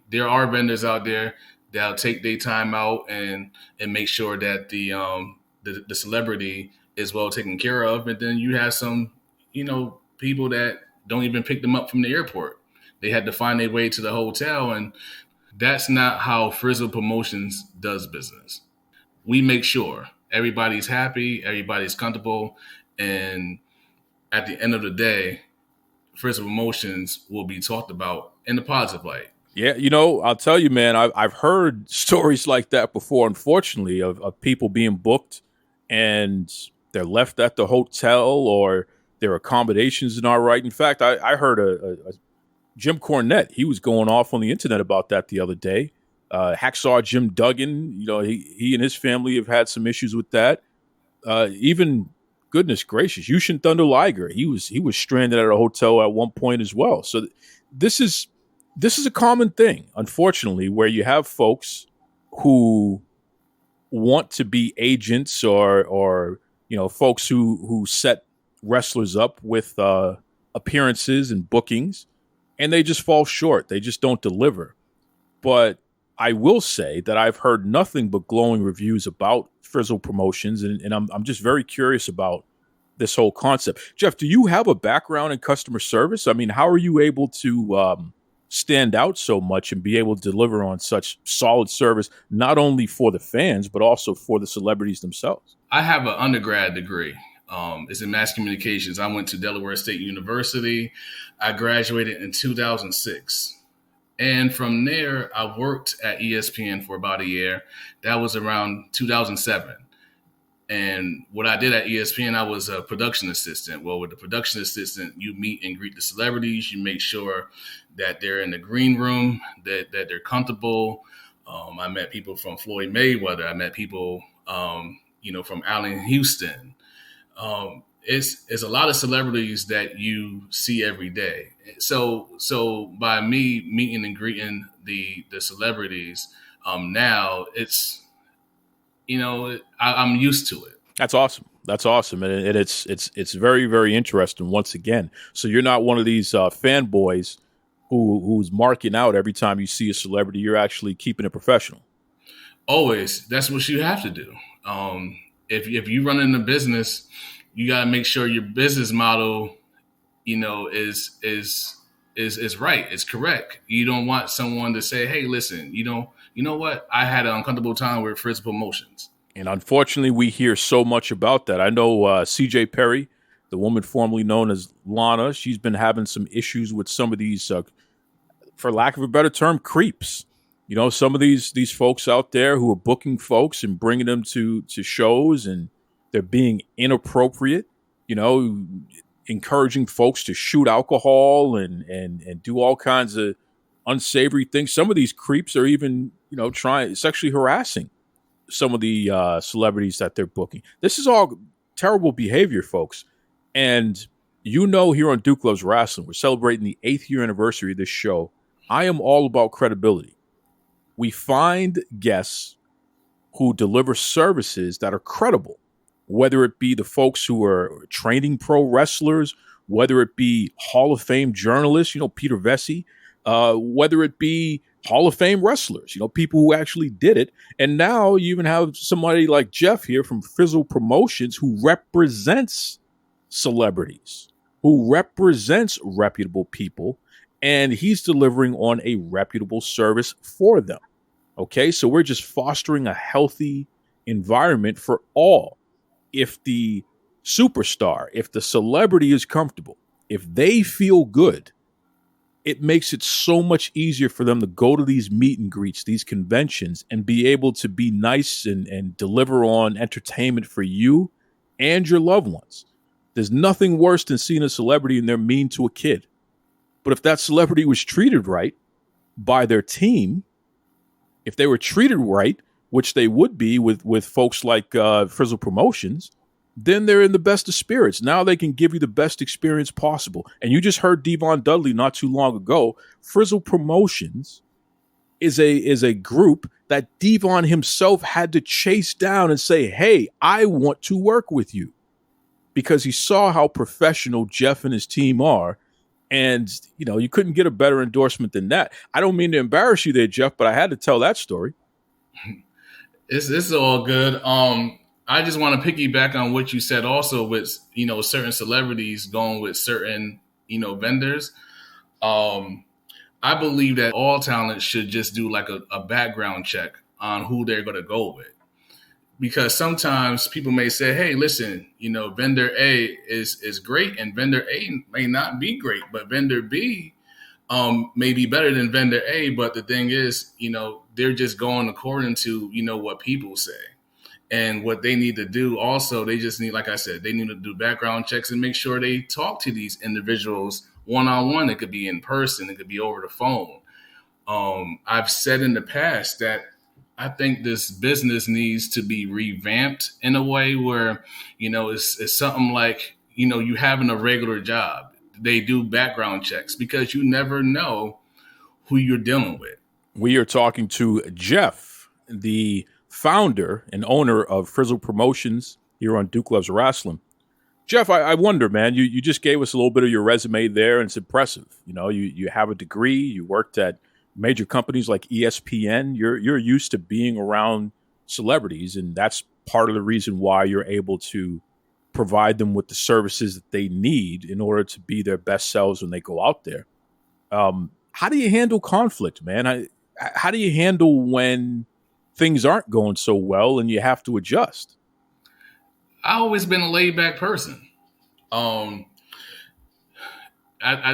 there are vendors out there that'll take their time out and make sure that the celebrity is well taken care of. And then you have some people that don't even pick them up from the airport. They had to find their way to the hotel, and that's not how Frizzle Promotions does business. We make sure everybody's happy, everybody's comfortable, and at the end of the day, Frizzle Promotions will be talked about in the positive light. Yeah, I'll tell you, man, I've heard stories like that before, unfortunately, of people being booked and they're left at the hotel or their accommodations are not right. In fact, I heard a Jim Cornette, he was going off on the internet about that the other day. Hacksaw Jim Duggan, he and his family have had some issues with that. Even, goodness gracious, Yushin Thunder Liger, he was stranded at a hotel at one point as well. So this is a common thing, unfortunately, where you have folks who want to be agents or folks who set wrestlers up with appearances and bookings, and they just fall short. They just don't deliver. But I will say that I've heard nothing but glowing reviews about Frizzle Promotions, and I'm just very curious about this whole concept. Jeff, do you have a background in customer service? I mean, how are you able to stand out so much and be able to deliver on such solid service, not only for the fans, but also for the celebrities themselves? I have an undergrad degree. It's in mass communications. I went to Delaware State University. I graduated in 2006. And from there, I worked at ESPN for about a year. That was around 2007. And what I did at ESPN, I was a production assistant. Well, with the production assistant, you meet and greet the celebrities. You make sure that they're in the green room, that they're comfortable. I met people from Floyd Mayweather. I met people, from Allen Houston. It's a lot of celebrities that you see every day. So by me meeting and greeting the celebrities, now it's, I'm used to it. That's awesome. And it's very, very interesting once again. So you're not one of these fanboys who's marking out every time you see a celebrity. You're actually keeping it professional. Always. That's what you have to do. If you run in a business, you got to make sure your business model, is right. It's correct. You don't want someone to say, hey, listen, you know what? I had an uncomfortable time with Frizzle Promotions. And unfortunately, we hear so much about that. I know CJ Perry, the woman formerly known as Lana, she's been having some issues with some of these, for lack of a better term, creeps. Some of these folks out there who are booking folks and bringing them to shows, and they're being inappropriate, encouraging folks to shoot alcohol and do all kinds of unsavory things. Some of these creeps are even, trying sexually harassing some of the celebrities that they're booking. This is all terrible behavior, folks. And here on Duke Loves Rasslin, we're celebrating the 8th year anniversary of this show. I am all about credibility. We find guests who deliver services that are credible, whether it be the folks who are training pro wrestlers, whether it be Hall of Fame journalists, Peter Vesey, whether it be Hall of Fame wrestlers, people who actually did it. And now you even have somebody like Jeff here from Frizzle Promotions who represents celebrities, who represents reputable people, and he's delivering on a reputable service for them. Okay, so we're just fostering a healthy environment for all. If the superstar, if the celebrity is comfortable, if they feel good, it makes it so much easier for them to go to these meet and greets, these conventions, and be able to be nice and deliver on entertainment for you and your loved ones. There's nothing worse than seeing a celebrity and they're mean to a kid. But if that celebrity was treated right by their team, if they were treated right, which they would be with folks like Frizzle Promotions, then they're in the best of spirits. Now they can give you the best experience possible. And you just heard Devon Dudley not too long ago. Frizzle Promotions is a group that Devon himself had to chase down and say, hey, I want to work with you. Because he saw how professional Jeff and his team are. And, you couldn't get a better endorsement than that. I don't mean to embarrass you there, Jeff, but I had to tell that story. It's all good. I just want to piggyback on what you said also with, certain celebrities going with certain, vendors. I believe that all talent should just do like a background check on who they're going to go with. Because sometimes people may say, hey, listen, vendor A is great and vendor A may not be great, but vendor B may be better than vendor A. But the thing is, they're just going according to, what people say. And what they need to do also, they just need, like I said, they need to do background checks and make sure they talk to these individuals one-on-one. It could be in person. It could be over the phone. I've said in the past that I think this business needs to be revamped in a way where, it's something like, you having a regular job. They do background checks because you never know who you're dealing with. We are talking to Jeff, the founder and owner of Frizzle Promotions here on Duke Loves Rasslin. Jeff, I wonder, man, you just gave us a little bit of your resume there, and it's impressive. You have a degree, you worked at major companies like ESPN. You're used to being around celebrities, and that's part of the reason why you're able to provide them with the services that they need in order to be their best selves when they go out there. How do you handle conflict, man? How do you handle when things aren't going so well and you have to adjust? I've always been a laid back person. I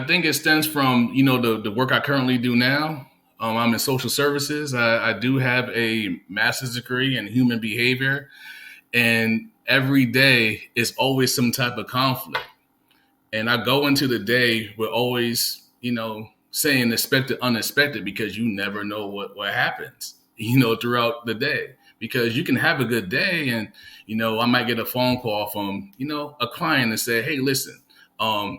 think it stems from, the work I currently do now. I'm in social services. I do have a master's degree in human behavior, and every day is always some type of conflict. And I go into the day with always, saying expect the unexpected, because you never know what happens, throughout the day. Because you can have a good day and, I might get a phone call from, a client and say, hey, listen, my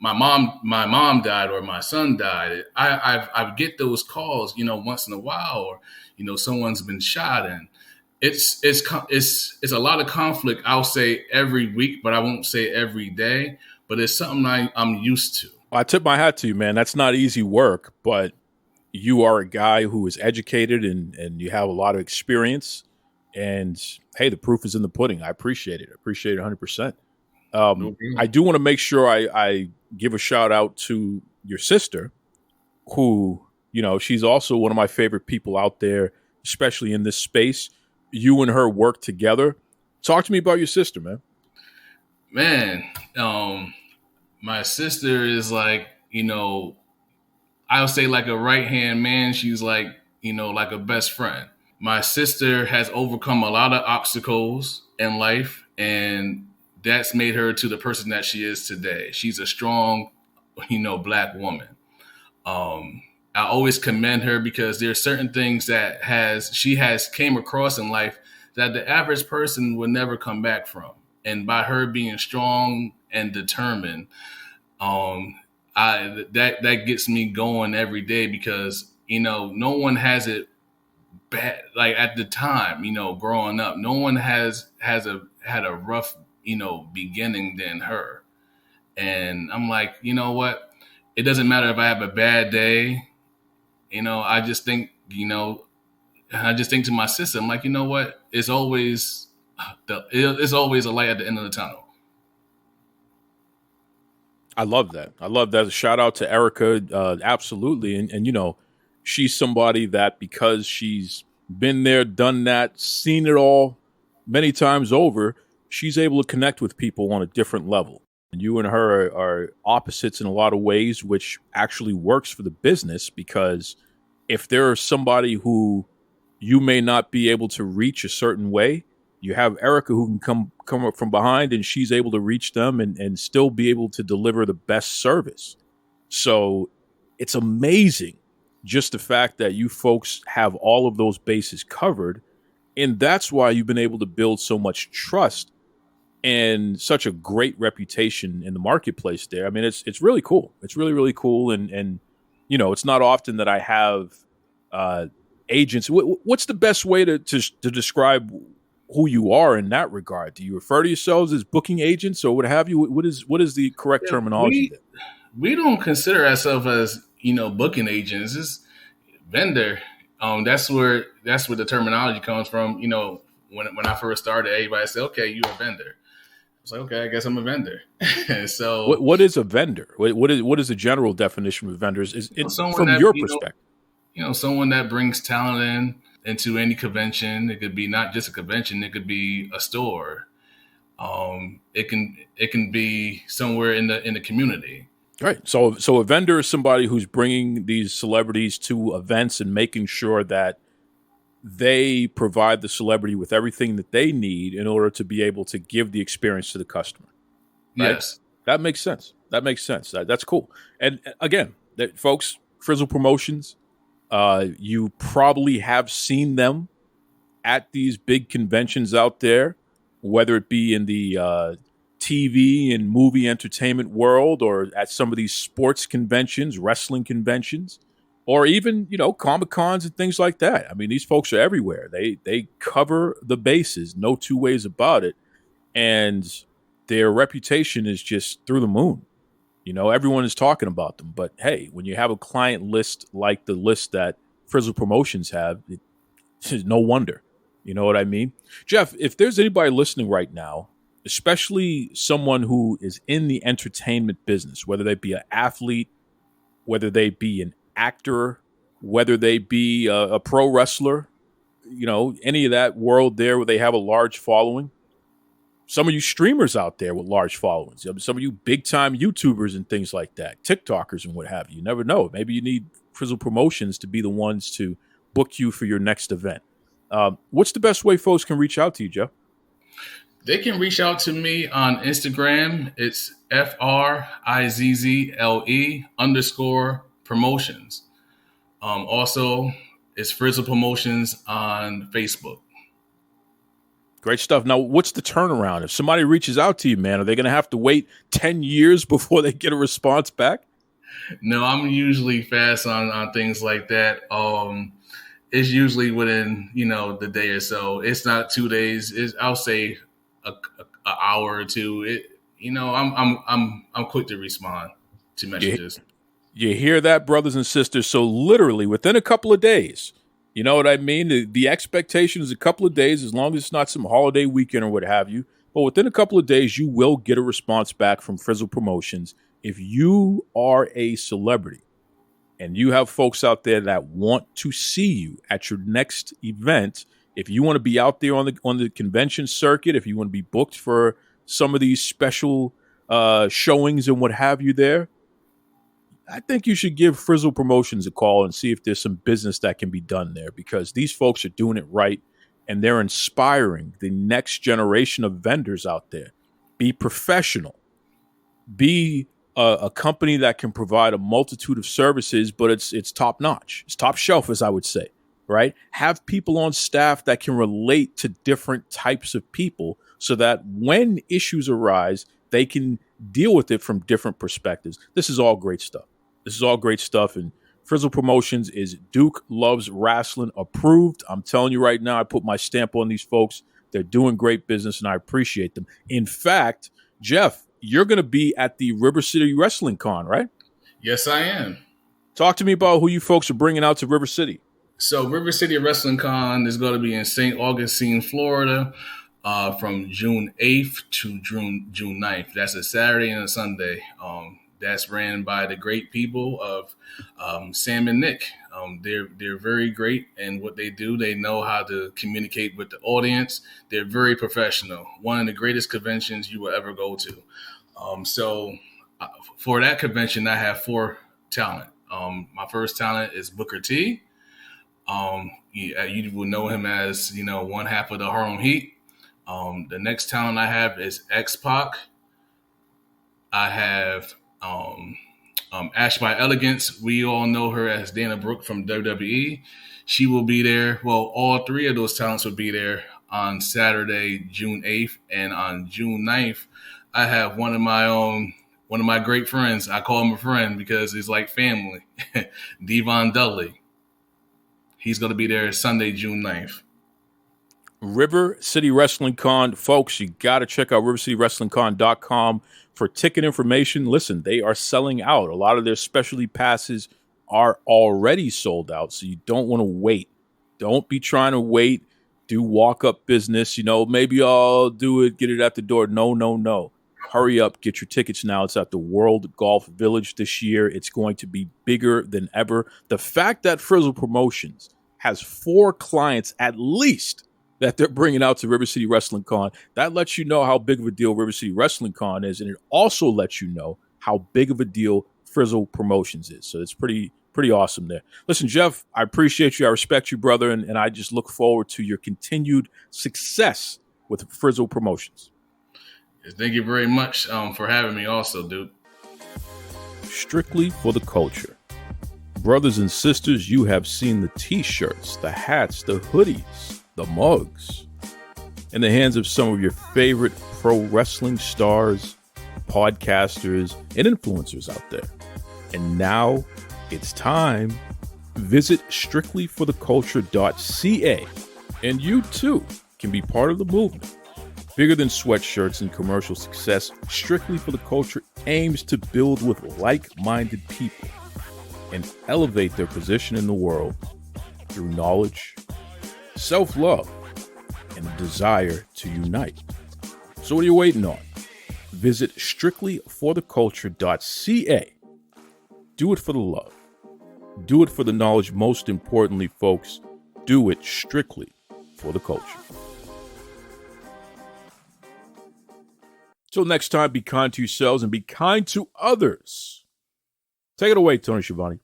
mom died or my son died. I get those calls, once in a while, or, someone's been shot, and it's a lot of conflict. I'll say every week, but I won't say every day, but it's something I'm used to. Well, I tip my hat to you, man. That's not easy work, but you are a guy who is educated and you have a lot of experience, and hey, the proof is in the pudding. I appreciate it. I appreciate it 100%. I do want to make sure I give a shout out to your sister, who, she's also one of my favorite people out there, especially in this space. You and her work together. Talk to me about your sister, man. Man, my sister is like, I'll say like a right-hand man. She's like, like a best friend. My sister has overcome a lot of obstacles in life, and that's made her to the person that she is today. She's a strong, Black woman. I always commend her because there's certain things that she has came across in life that the average person would never come back from. And by her being strong and determined, that gets me going every day, because, no one has it bad. Like at the time, growing up, no one had a rough, beginning than her. And I'm like, you know what? It doesn't matter if I have a bad day. I just think to my sister, I'm like, you know what? It's always a light at the end of the tunnel. I love that. I love that. Shout out to Erica. Absolutely. And she's somebody that, because she's been there, done that, seen it all many times over, she's able to connect with people on a different level. And you and her are opposites in a lot of ways, which actually works for the business, because if there's somebody who you may not be able to reach a certain way, you have Erica who can come up from behind, and she's able to reach them and still be able to deliver the best service. So it's amazing just the fact that you folks have all of those bases covered. And that's why you've been able to build so much trust and such a great reputation in the marketplace there. I mean, it's really cool. It's really, really cool. And it's not often that I have agents. What's the best way to describe who you are in that regard? Do you refer to yourselves as booking agents or what have you? What is the correct terminology there? We don't consider ourselves as, booking agents. It's vendor. That's where the terminology comes from. when I first started, everybody said, "Okay, you're a vendor." I was like, "Okay, I guess I'm a vendor." So, what is a vendor? What is the general definition of vendors? Is it from that, your perspective? Someone that brings talent into any convention. It could be not just a convention; it could be a store. It can be somewhere in the community. Right. So a vendor is somebody who's bringing these celebrities to events and making sure that they provide the celebrity with everything that they need in order to be able to give the experience to the customer. Right? Yes. That makes sense. That's cool. And again, folks, Frizzle Promotions, you probably have seen them at these big conventions out there, whether it be in the TV and movie entertainment world or at some of these sports conventions, wrestling conventions, or even, Comic-Cons and things like that. I mean, these folks are everywhere. They cover the bases, no two ways about it. And their reputation is just through the moon. Everyone is talking about them. But hey, when you have a client list like the list that Frizzle Promotions have, it's no wonder. You know what I mean? Jeff, if there's anybody listening right now, especially someone who is in the entertainment business, whether they be an athlete, whether they be an actor, whether they be a pro wrestler, any of that world there where they have a large following. Some of you streamers out there with large followings, some of you big time YouTubers and things like that, TikTokers and what have you. You never know. Maybe you need Frizzle Promotions to be the ones to book you for your next event. What's the best way folks can reach out to you, Jeff? They can reach out to me on Instagram. It's FRIZZLE_promotions. Also, it's Frizzle Promotions on Facebook. Great stuff. Now, what's the turnaround? If somebody reaches out to you, man, are they going to have to wait 10 years before they get a response back? No, I'm usually fast on things like that. It's usually within, the day or so. It's not 2 days. I'll say an hour or two. I'm quick to respond to messages. You hear that, brothers and sisters? So literally within a couple of days, you know what I mean? The expectation is a couple of days, as long as it's not some holiday weekend or what have you. But within a couple of days, you will get a response back from Frizzle Promotions. If you are a celebrity and you have folks out there that want to see you at your next event, if you want to be out there on the convention circuit, if you want to be booked for some of these special showings and what have you there, I think you should give Frizzle Promotions a call and see if there's some business that can be done there, because these folks are doing it right and they're inspiring the next generation of vendors out there. Be professional. Be a company that can provide a multitude of services, but it's top notch. It's top shelf, as I would say, right? Have people on staff that can relate to different types of people so that when issues arise, they can deal with it from different perspectives. This is all great stuff. And Frizzle Promotions is Duke Loves Rasslin approved. I'm telling you right now, I put my stamp on these folks. They're doing great business, and I appreciate them. In fact, Jeff, you're going to be at the River City Wrestling Con, right? Yes, I am. Talk to me about who you folks are bringing out to River City. So River City Wrestling Con is going to be in St. Augustine, Florida, from June 8th to June 9th. That's a Saturday and a Sunday. That's ran by the great people of Sam and Nick. They're very great in what they do. They know how to communicate with the audience. They're very professional. One of the greatest conventions you will ever go to. So for that convention, I have 4 talent. My first talent is Booker T. You will know him as, one half of the Harlem Heat. The next talent I have is X-Pac. I have Ash by Elegance. We all know her as Dana Brooke from WWE. She will be there. Well, all 3 of those talents will be there on Saturday, June 8th. And on June 9th, I have one of my great friends. I call him a friend because it's like family. Devon Dudley. He's going to be there Sunday, June 9th. River City Wrestling Con. Folks, you got to check out rivercitywrestlingcon.com for ticket information. Listen, they are selling out. A lot of their specialty passes are already sold out, so you don't want to wait. Don't be trying to wait. do walk-up business. Maybe I'll do it, get it at the door. No. Hurry up, get your tickets now. It's at the World Golf Village this year. It's going to be bigger than ever. The fact that Frizzle Promotions has 4 clients at least that they're bringing out to River City Wrestling Con, that lets you know how big of a deal River City Wrestling Con is, and it also lets you know how big of a deal Frizzle Promotions is. So it's pretty awesome there. Listen, Jeff, I appreciate you. I respect you, brother, and I just look forward to your continued success with Frizzle Promotions. Thank you very much for having me also, Duke. Strictly for the culture. Brothers and sisters, you have seen the t-shirts, the hats, the hoodies, the mugs in the hands of some of your favorite pro wrestling stars, podcasters, and influencers out there. And now it's time. Visit strictlyfortheculture.ca and you too can be part of the movement. Bigger than sweatshirts and commercial success, Strictly for the Culture aims to build with like-minded people and elevate their position in the world through knowledge, self-love, and a desire to unite. So what are you waiting on? Visit strictlyfortheculture.ca. Do it for the love. Do it for the knowledge. Most importantly, folks, do it strictly for the culture. Till next time, be kind to yourselves and be kind to others. Take it away, Tony Schiavone.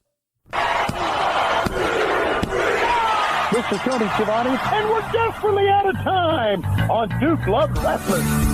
This is Tony Schiavone, and we're desperately out of time on Duke Loves Rasslin.